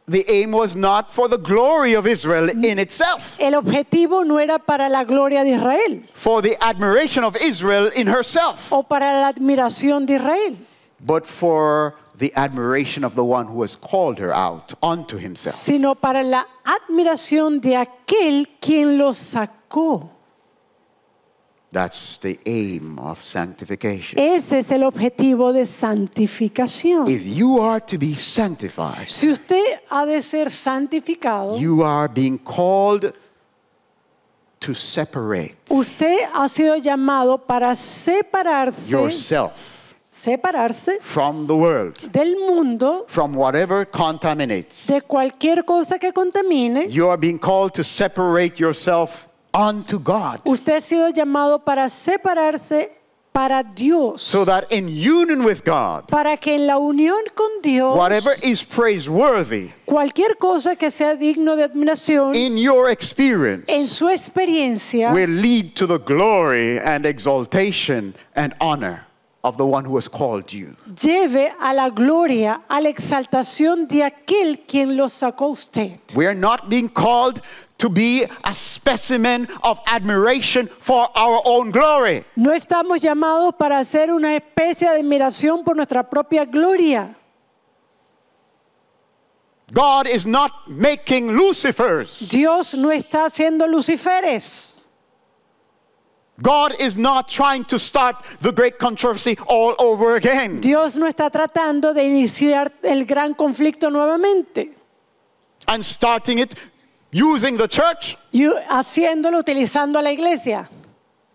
the aim was not for the glory of Israel in itself, el objetivo no era para la gloria de Israel for the admiration of Israel in herself, o para la admiración de Israel, but for the admiration of the one who has called her out unto himself. sino para la admiración de aquel quien los sacó. That's the aim of sanctification. Ese es el objetivo de santificación. If you are to be sanctified, Si usted ha de ser santificado, you are being called to separate usted ha sido llamado para separarse yourself from the world, del mundo, from whatever contaminates. de cualquier cosa que contamine. You are being called to separate yourself unto God, Usted ha sido llamado para separarse para Dios, so that in union with God, para que en la unión con Dios, whatever is praiseworthy cualquier cosa que sea digno de admiración in your experience en su experiencia will lead to the glory and exaltation and honor of the one who has called you. lleve a la gloria, a la exaltación de aquel quien lo sacó a usted. We are not being called to be a specimen of admiration for our own glory. No estamos llamados para hacer una especie de admiración por nuestra propia gloria. God is not making Lucifers. Dios no está haciendo luciferes. God is not trying to start the great controversy all over again. Dios no está tratando de iniciar el gran conflicto nuevamente. And starting it using the church. Y haciéndolo utilizando a la iglesia.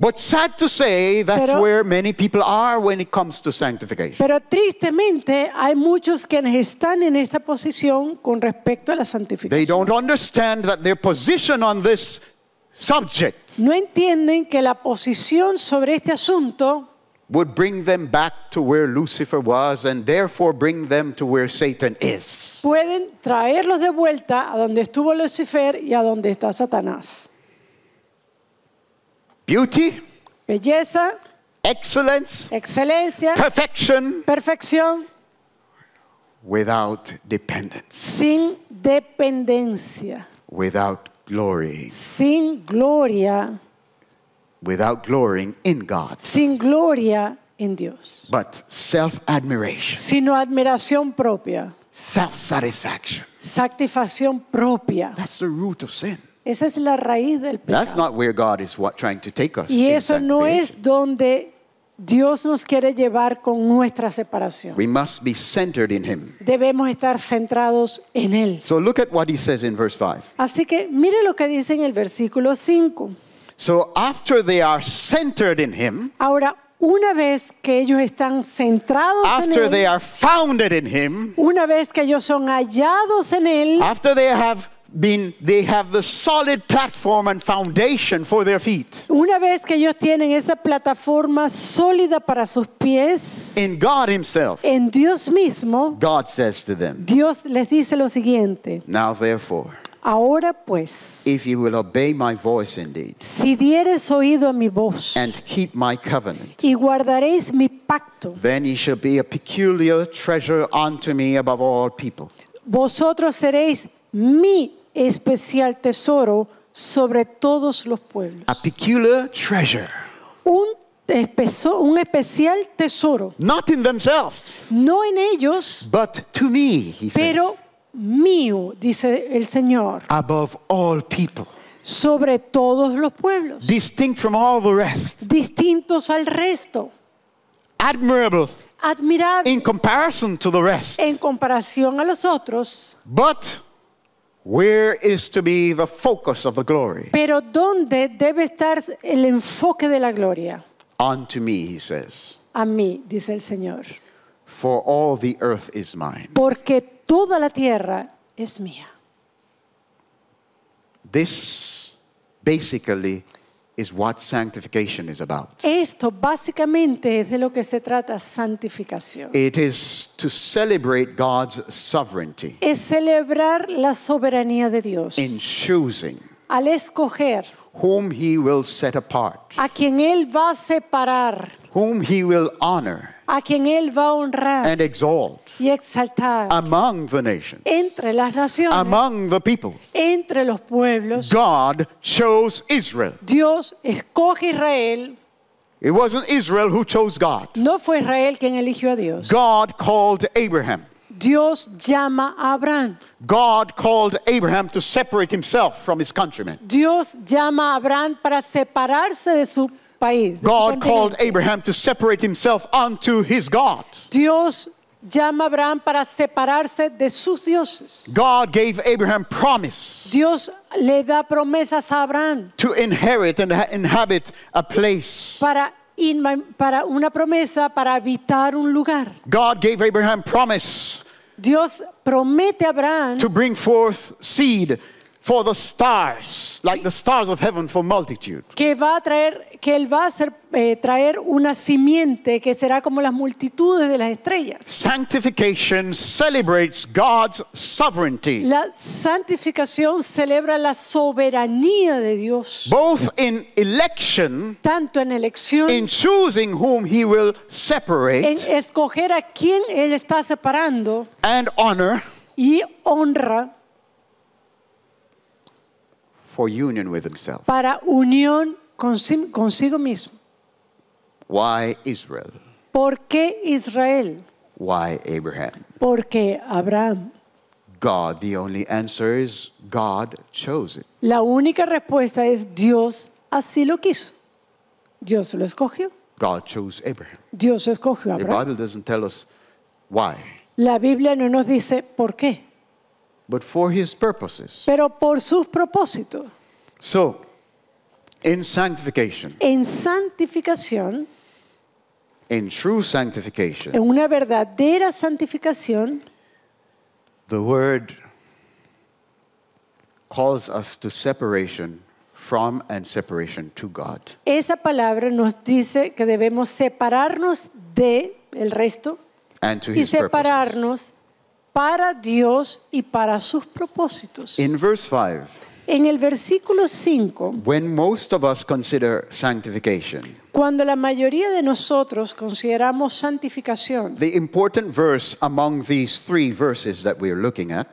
But sad to say, that's Pero- where many people are when it comes to sanctification. Pero tristemente hay muchos quienes están en esta posición con respecto a la They santificación. don't understand that their position on this subject No entienden que la posición sobre este asunto would bring them back to where Lucifer was and therefore bring them to where Satan is. pueden traerlos de vuelta a donde estuvo Lucifer y a donde está Satanás. Beauty, Belleza, excellence, excelencia, perfection perfección, without dependence, sin dependencia, without glory, sin gloria, without glorying in God, sin gloria en Dios, but self-admiration, sino admiración propia, self-satisfaction. satisfacción propia. That's the root of sin. Esa es la raíz del That's pecado. not where God is trying to take us. Y in eso no sanctification. es donde Dios nos quiere llevar con nuestra separación. We must be centered in Him. Debemos estar centrados en Él. So look at what He says in verse 5. Así que mire lo que dice en el versículo 5. So after they are centered in Him, Ahora, una vez que ellos están centrados after en they Él, are founded in Him, una vez que ellos son hallados en Él, after they have they have the solid platform and foundation for their feet Una vez que ellos tienen esa plataforma sólida para sus pies in God Himself, en Dios mismo, God says to them, Dios les dice lo siguiente: now therefore, ahora pues, if you will obey my voice indeed, si dieres oído a mi voz and keep my covenant, y guardaréis mi pacto, then ye shall be a peculiar treasure unto me above all people. vosotros seréis mi especial tesoro sobre todos los pueblos. A peculiar treasure, Un especial tesoro, not in themselves, no en ellos, but to me, He says, pero mío, dice el Señor, above all people, sobre todos los pueblos, distinct from all the rest, distintos al resto, admirable admirables in comparison to the rest. en comparación a los otros. But where is to be the focus of the glory? Pero ¿dónde debe estar el enfoque de la gloria? Unto me, He says, A mí, dice el Señor, for all the earth is mine. porque toda la tierra es mía. This basically is what sanctification is about. Esto básicamente es de lo que se trata santificación. It is to celebrate God's sovereignty Es celebrar la soberanía de Dios in choosing al escoger whom He will set apart, a quien Él va a separar, whom He will honor a quien Él va a honrar and exalt y exaltar among the nations, entre las naciones, among the people. entre los pueblos. God chose Israel. Dios escoge a Israel. It wasn't Israel who chose God. No fue Israel quien eligió a Dios. God called Abraham. Dios llama a Abraham. God called Abraham to separate himself from his countrymen. Dios llama a Abraham para separarse de su país. De su God called continente. Abraham to separate himself unto his God. Dios llama a Abraham para separarse de sus dioses. God gave Abraham promise Dios le da promesas a Abraham to inherit and inhabit a place. para una promesa para habitar un lugar. God gave Abraham promise Dios promete a Abraham to bring forth seed for the stars, like the stars of heaven for multitude. que él va a traer una simiente que será como las multitudes de las estrellas. Sanctification celebrates God's sovereignty, La santificación celebra la soberanía de Dios, both in election, tanto en elección, in choosing whom He will en separate, escoger a quién Él está separando, and honor y honra for union with Himself. para unión consigo mismo. Why Israel? ¿Por qué Israel? Why Abraham? ¿Por qué Abraham? God, the only answer is God chose it. La única respuesta es Dios así lo quiso. Dios lo escogió. God chose Abraham. Dios escogió a The Abraham. Bible doesn't tell us why, La Biblia no nos dice por qué, but for His purposes. pero por sus propósitos. So, in sanctification, En santificación, in true sanctification, en una verdadera santificación, the word calls us to separation from and separation to God. esa palabra nos dice que debemos separarnos de el resto And to y His purposes. separarnos para Dios y para sus propósitos. In verse 5, En el versículo 5, when most of us consider sanctification, cuando la mayoría de nosotros consideramos santificación, the important verse among these three verses that we're looking at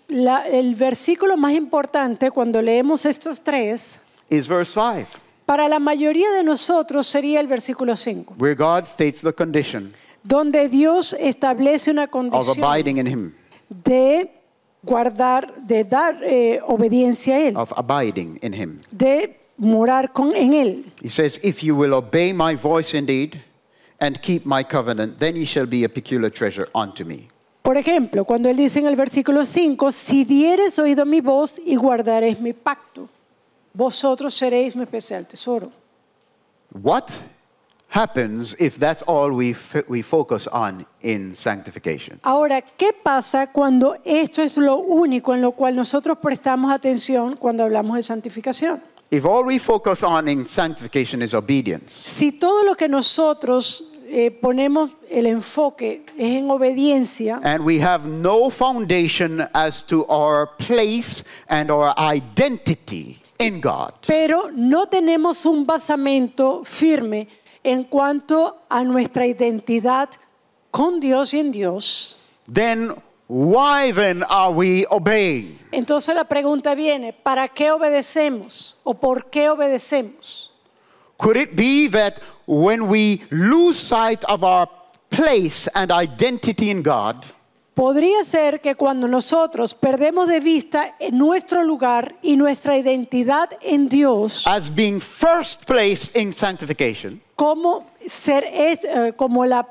el versículo más importante cuando leemos estos tres, is verse 5, para la mayoría de nosotros sería el versículo 5, where God states the condition donde Dios establece una of condición abiding in Him, de guardar, de dar obediencia a Él, of abiding in Him. de morar en Él. He says, if you will obey my voice indeed and keep my covenant, then ye shall be a peculiar treasure unto me. Por ejemplo, cuando Él dice en el versículo 5, si dieres oído a mi voz y guardaréis mi pacto, vosotros seréis mi especial tesoro. What happens if that's all we focus on in sanctification? Ahora, ¿qué pasa cuando esto es lo único en lo cual nosotros prestamos atención cuando hablamos de santificación? If all we focus on in sanctification is obedience, Si todo lo que nosotros ponemos el enfoque es en obediencia, and we have no foundation as to our place and our identity in God, pero no tenemos un basamento firme en cuanto a nuestra identidad con Dios y en Dios, then why then are we obeying? entonces la pregunta viene, ¿para qué obedecemos? ¿O por qué obedecemos? Could it be that when we lose sight of our place and identity in God, Podría ser que cuando nosotros perdemos de vista nuestro lugar y nuestra identidad en Dios, as being first place in sanctification, como como la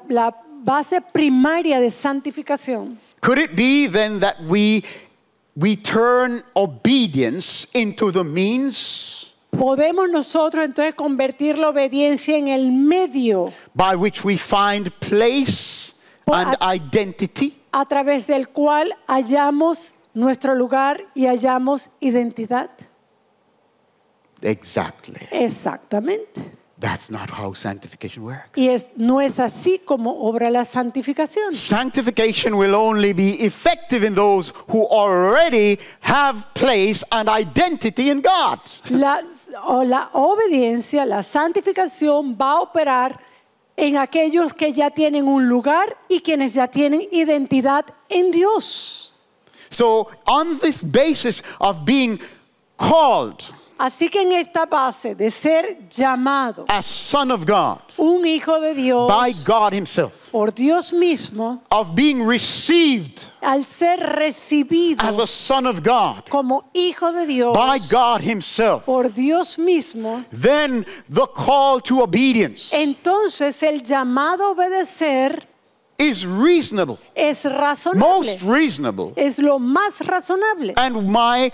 base primaria de santificación, could it be then that we turn obedience into the means podemos nosotros entonces convertir la obediencia en el medio by which we find place and identity? a través del cual hallamos nuestro lugar y hallamos identidad? Exactly. Exactamente. That's not how sanctification works. Y no es así como obra la santificación. Sanctification will only be effective in those who already have place and identity in God. La obediencia, la santificación va a operar en aquellos que ya tienen un lugar y quienes ya tienen identidad en Dios. So on this basis of being called Así que en esta base de ser llamado as son of God un hijo de Dios by God himself, por Dios mismo, of being received al ser recibido as a son of God como hijo de Dios by God himself, por Dios mismo, then the call to obedience entonces el llamado a obedecer is reasonable, es razonable. most reasonable. Es lo más razonable. And my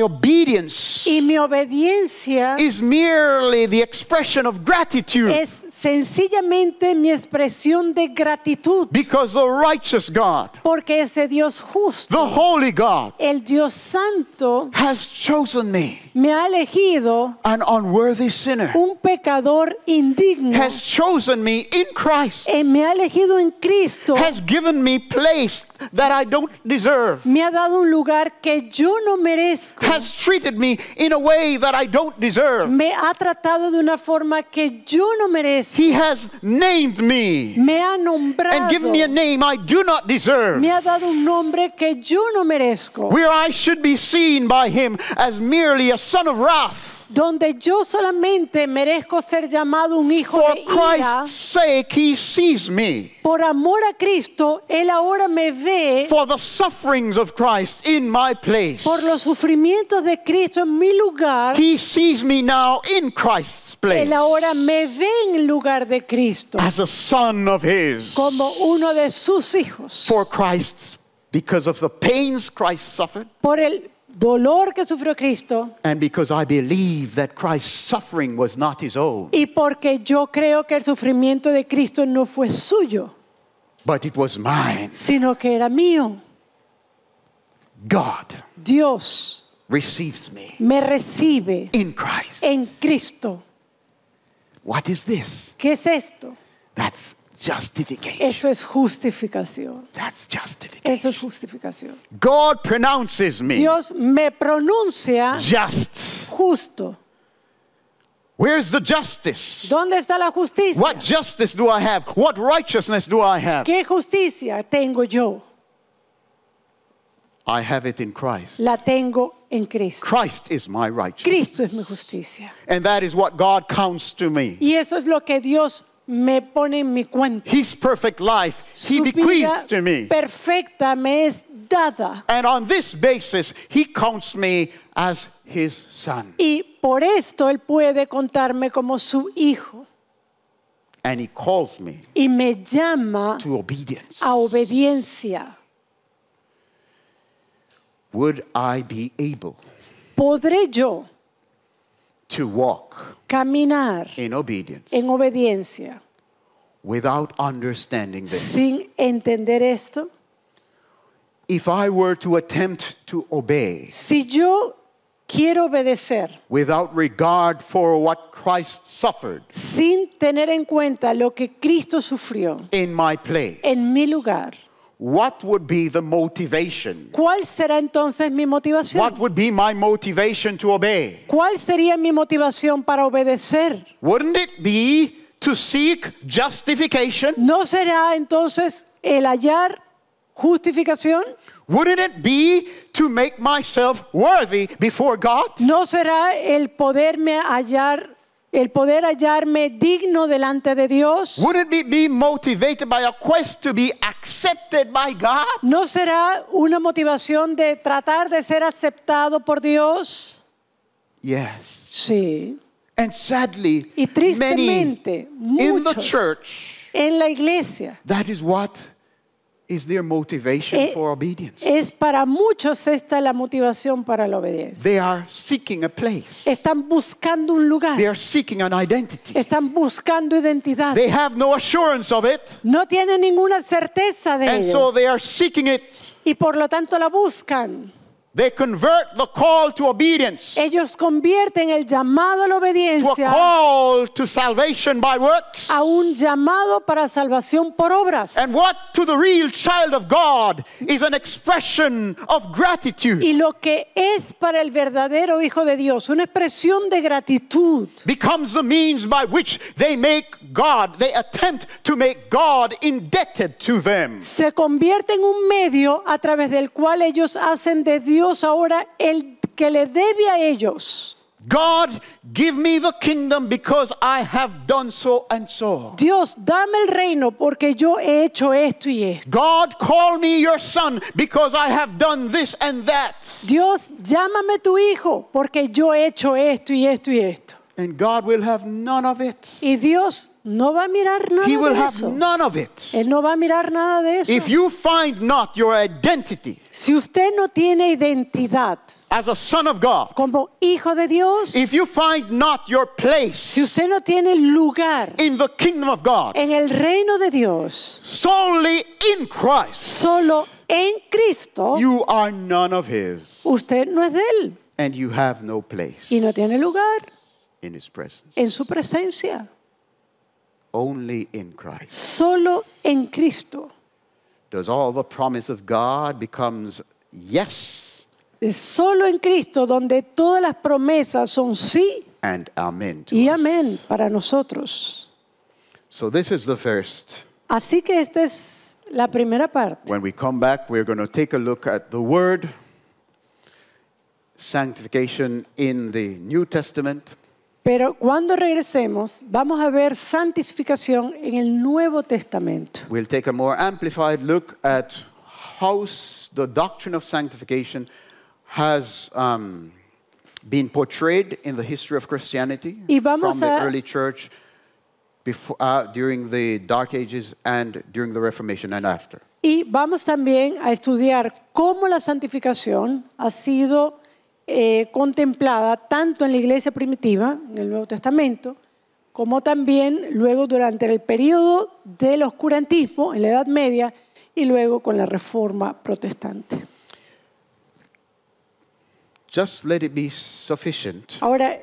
obedience Y mi obediencia is merely the expression of gratitude, es sencillamente mi expresión de gratitud, because the righteous God, porque ese Dios the justo, holy God, el Dios santo, has chosen me, me ha elegido, an unworthy sinner, un pecador indigno, has chosen me in Christ, me ha elegido en Cristo, has given me place that I don't deserve, me ha dado un lugar que yo no merezco, has treated me in a way that I don't deserve. me ha tratado de una forma que yo no merezco, He has named me me ha nombrado, and given me a name I do not deserve, me ha dado un nombre que yo no merezco, where I should be seen by him as merely a son of wrath. donde yo solamente merezco ser llamado un hijo For de ira. Christ's sake, he sees me. Por amor a Cristo, Él ahora me ve For the sufferings of Christ in my place, por los sufrimientos de Cristo en mi lugar. he sees me now in Christ's place Él ahora me ve en el lugar de Cristo as a son of his. como uno de sus hijos. For Christ, because of the pains Christ suffered, Por el dolor que sufrió Cristo and because I believe that Christ's suffering was not his own, y porque yo creo que el sufrimiento de Cristo no fue suyo, but it was mine. sino que era mío. God Dios receives me me recibe in Christ. en Cristo. What is this? ¿Qué es esto? That's justification. Eso es justificación. That's justification. Eso es justificación. God pronounces me Dios me pronuncia just. justo. Where's the justice? ¿Dónde está la justicia? What justice do I have? What righteousness do I have? ¿Qué justicia tengo yo? I have it in Christ. La tengo en Cristo. Christ is my righteousness. Cristo es mi justicia. And that is what God counts to me. Y eso es lo que Dios me pone en mi cuenta. His perfect life, He Su vida bequeaths to me. perfecta me es dada. And on this basis, He counts me as His son. Y por esto Él puede contarme como su hijo. And He calls me Y me llama to obedience. a obediencia. Would I be able ¿Podré yo to walk caminar in obedience en obediencia without understanding this. sin entender esto, If I were to attempt to obey si yo quiero obedecer without regard for what Christ suffered sin tener en cuenta lo que Cristo sufrió in my place, en mi lugar, what would be the motivation? ¿cuál será entonces mi motivación? What would be my motivation to obey? ¿Cuál sería mi motivación para obedecer? Wouldn't it be to seek justification? ¿No será entonces el hallar justificación? Wouldn't it be to make myself worthy before God? ¿No será el poder hallarme digno delante de Dios? Wouldn't it be motivated by a quest to be accepted by God? ¿No será una motivación de tratar de ser aceptado por Dios? Yes. Sí. And sadly, Y many tristemente, in the muchos church, en la iglesia, that is what is their motivation for obedience. es para muchos esta la motivación para la obediencia. They are seeking a place. Están buscando un lugar. They are seeking an identity. Están buscando identidad. They have no assurance of it, No tienen ninguna certeza de and ello. so they are seeking it. Y por lo tanto la buscan. They convert the call to obedience Ellos convierten el llamado a la to a obediencia call to salvation by works. a un llamado para salvación por obras. And what to the real child of God is an expression of gratitude. Y lo que es para el verdadero Hijo de Dios una expresión de gratitud Becomes the means by which they attempt to make God indebted to them. se convierte en un medio a través del cual ellos hacen de Dios ahora el que le debe a ellos. God, give me the kingdom because I have done so and so. Dios, dame el reino porque yo he hecho esto y esto. God, call me your son because I have done this and that. Dios, llámame tu hijo porque yo he hecho esto y esto y esto. And God will have none of it. Y Dios no va a mirar nada He will de have eso. none of it. Él no va a mirar nada de eso. If you find not your identity Si usted no tiene identidad as a son of God, como hijo de Dios, if you find not your place si usted no tiene lugar in the kingdom of God, en el reino de Dios, solely in Christ, solo en Cristo, you are none of His, usted no es de Él and you have no place y no tiene lugar in His presence. en su presencia. Only in Christ Solo en Cristo. does all the promise of God becomes yes Es solo en Cristo donde todas las promesas son sí and amen to y us. amén para nosotros. So this is the first. Así que esta es la primera parte. When we come back, we're going to take a look at the word sanctification in the New Testament. Pero cuando regresemos, vamos a ver santificación en el Nuevo Testamento. We'll take a more amplified look at how the doctrine of sanctification has been portrayed in the history of Christianity Y vamos from the a- early church during the Dark Ages and during the Reformation and after. Y vamos también a estudiar cómo la santificación ha sido contemplada tanto en la iglesia primitiva, en el Nuevo Testamento, como también luego durante el periodo del oscurantismo, en la Edad Media, y luego con la Reforma Protestante. Just let it be sufficient Ahora,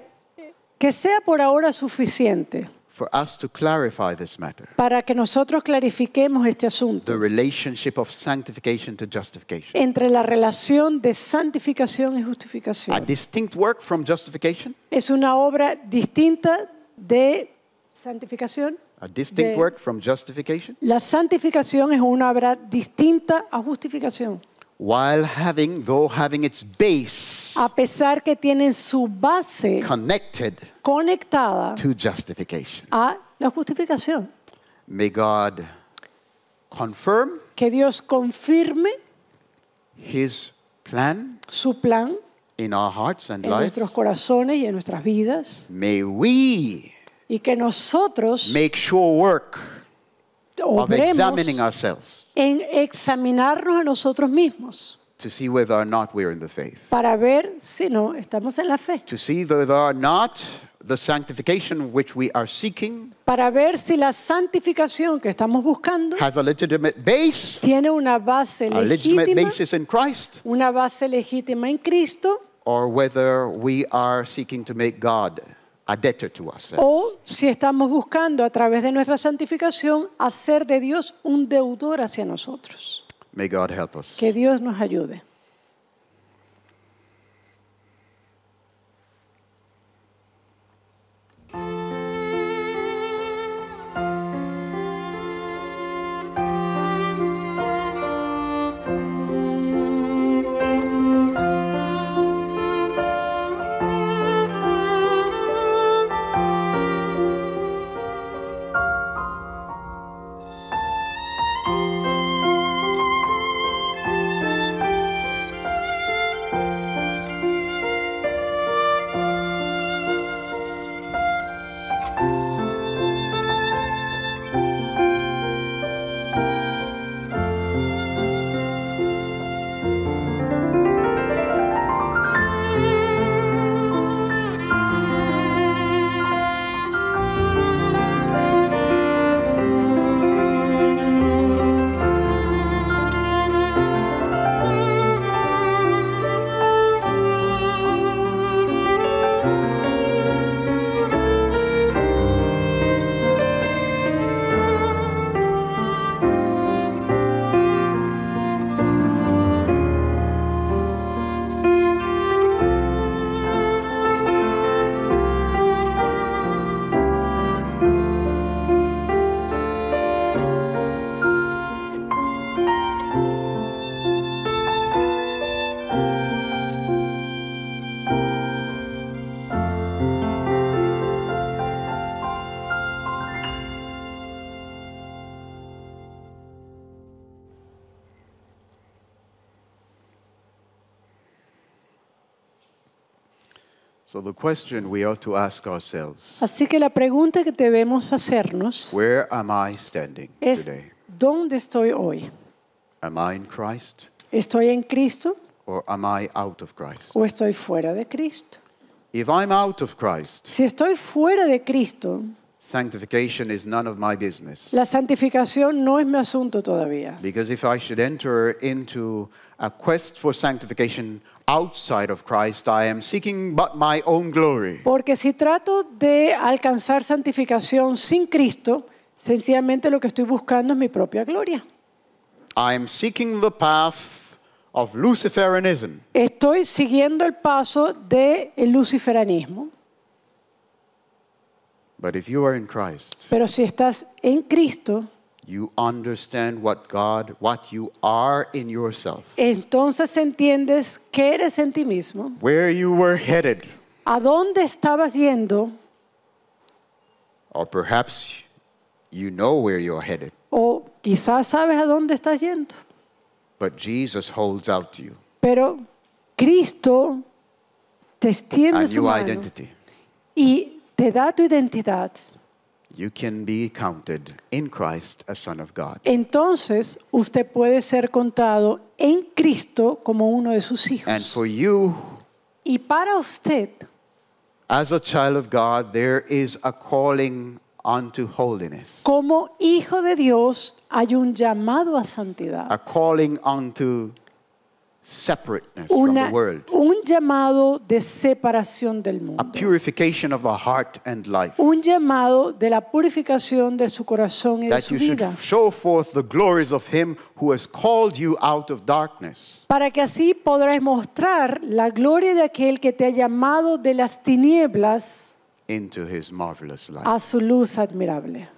que sea por ahora suficiente for us to clarify this matter. para que nosotros clarifiquemos este asunto The relationship of sanctification to justification. entre la relación de santificación y A justificación. distinct work from justification, Es una obra distinta de santificación. a distinct De- work from justification, La santificación es una obra distinta a justificación, while having its base a pesar que tienen su base connected conectada to justification. a la justificación. May God confirm Que Dios confirme His plan su plan in our hearts and en lives. nuestros corazones y en nuestras vidas May we y que nosotros make sure work of obremos examining ourselves en examinarnos a nosotros mismos to see whether or not we're in the faith. para ver si no estamos en la fe, To see whether or not the sanctification which we are seeking para ver si la santificación que estamos buscando has a legitimate base, tiene una base a legitimate legítima, basis in Christ, una base legítima en Cristo, or whether we are seeking to make God a debtor to ourselves. o si estamos buscando a través de nuestra santificación hacer de Dios un deudor hacia nosotros. May God help us. Que Dios nos ayude. So the question we ought to ask ourselves, Así que la pregunta que debemos hacernos where am I standing es, today? ¿dónde estoy hoy? Am I in Christ ¿Estoy en Cristo or am I out of Christ? o estoy fuera de Cristo? If I'm out of Christ, Si estoy fuera de Cristo, sanctification is none of my business. la santificación no es mi asunto todavía. Because if I should enter into a quest for sanctification outside of Christ, I am seeking but my own glory. Porque si trato de alcanzar santificación sin Cristo, sencillamente lo que estoy buscando es mi propia gloria. I am seeking the path of Luciferianism. Estoy siguiendo el paso del luciferanismo. But if you are in Christ, Pero si estás en Cristo, you understand what you are in yourself, entonces entiendes que eres en ti mismo, where you were headed, a dónde estabas yendo, or perhaps you know where you're headed, o quizás sabes a dónde estás yendo. but Jesus holds out to you Pero Cristo te a extiende su new mano identity. y te da tu identidad. You can be counted in Christ a son of God. Entonces usted puede ser contado en Cristo como uno de sus And hijos. for you, Y para usted, as a child of God, there is a calling unto holiness, como hijo de Dios, hay un llamado a santidad. a calling unto separateness from the world, Un llamado de separación del a mundo. purification of the heart and life, Un llamado de la purificación de su corazón y de that su you should vida. show forth the glories of Him who has called you out of darkness Para que así podrás mostrar la gloria de aquel que te ha llamado de las tinieblas into His marvelous light. a su luz admirable.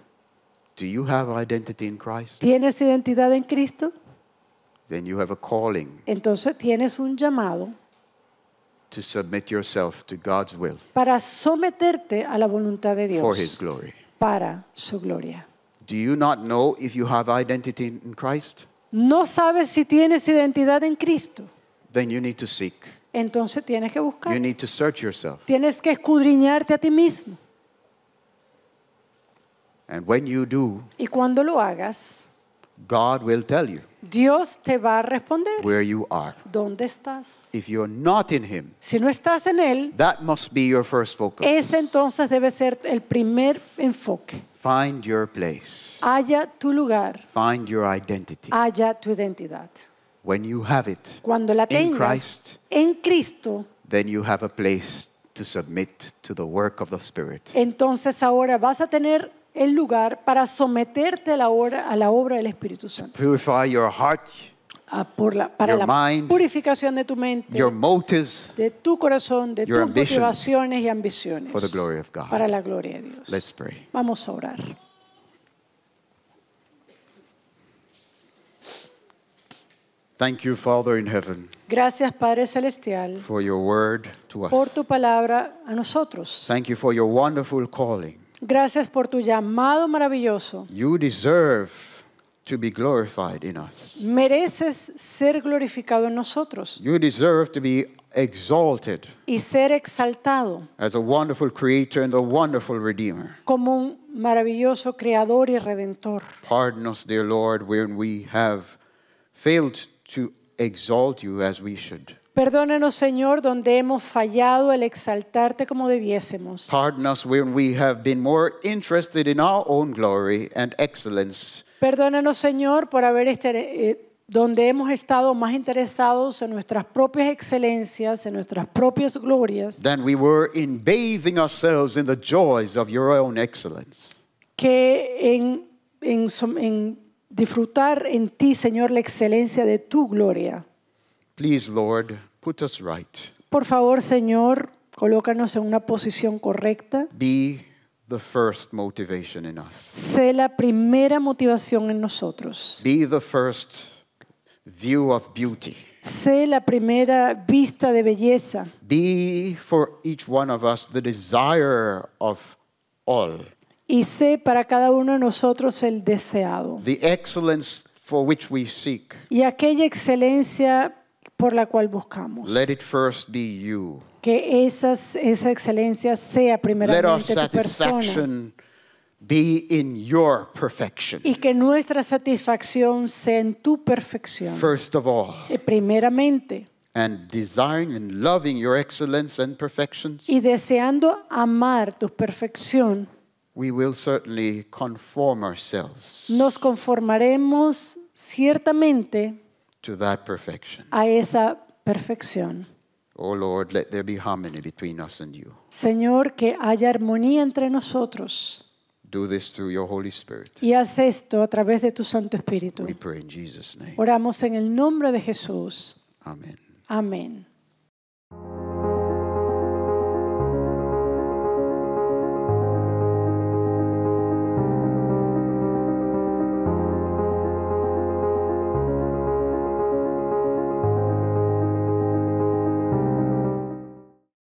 Do you have identity in Christ? ¿Tienes identidad en Cristo? Then you have a calling Entonces tienes un llamado to submit yourself to God's will para someterte a la voluntad de for His Dios, glory. para su gloria. Do you not know if you have identity in Christ? ¿No sabes si tienes identidad en Cristo? Then you need to seek. Entonces tienes que buscar. You need to search yourself. Tienes que escudriñarte a ti mismo. And when you do, Y cuando lo hagas, God will tell you. Dios te va a responder. where you are. ¿Dónde estás? If you're not in Him, Si no estás en Él, that must be your first focus. ese entonces debe ser el primer enfoque. Find your place. Halla tu lugar, Find your identity. halla tu identidad. When you have it Cuando la in tengas Christ, en Cristo, then you have a place to submit to the work of the Spirit. entonces ahora vas a tener el lugar para someterte a la obra del Espíritu Santo. Purify your heart, Para your la mind, purificación de tu mente, your motives, de tu corazón, de your tus ambitions motivaciones y ambiciones. for the glory of God. Para la gloria de Dios. Let's pray. Vamos a orar. Thank you, Father in heaven, Gracias, Padre Celestial, for your word to por us. tu palabra a nosotros. Thank you for your wonderful calling. Gracias por tu llamado maravilloso. You deserve to be glorified in us. Mereces ser glorificado en nosotros You deserve to be exalted y ser exaltado as a wonderful creator and a wonderful redeemer. como un maravilloso creador y redentor. Pardon us, dear Lord, when we have failed to exalt you as we should. Perdónanos, Señor, donde hemos fallado el exaltarte como debiésemos. Pardon us when we have been more interested in our own glory and excellence Perdónanos, Señor, por haber donde hemos estado más interesados en nuestras propias excelencias, en nuestras propias glorias, than we were in bathing ourselves in the joys of your own excellence. que en disfrutar en ti, Señor, la excelencia de tu gloria. Please, Lord, put us right. Por favor, Señor, colócanos en una posición correcta. Be the first motivation in us. Sé la primera motivación en nosotros. Be the first view of beauty. Sé la primera vista de belleza. Be for each one of us the desire of all. Y sé para cada uno de nosotros el deseado. The excellence for which we seek. Y aquella excelencia por la cual buscamos. Let it first be you. Que esa excelencia sea Let our primeramente tu persona. satisfaction be in your perfection. Y que nuestra satisfacción sea en tu perfección. First of all. Primeramente. And desiring and loving your excellence and perfections, Y deseando amar tu perfección, we will certainly conform ourselves nos conformaremos ciertamente to that perfection. a esa perfección. Oh Lord, let there be harmony between us and you. Señor, que haya armonía entre nosotros. Do this through your Holy Spirit. Y haz esto a través de tu Santo Espíritu. We pray in Jesus' name. Oramos en el nombre de Jesús. Amen. Amén.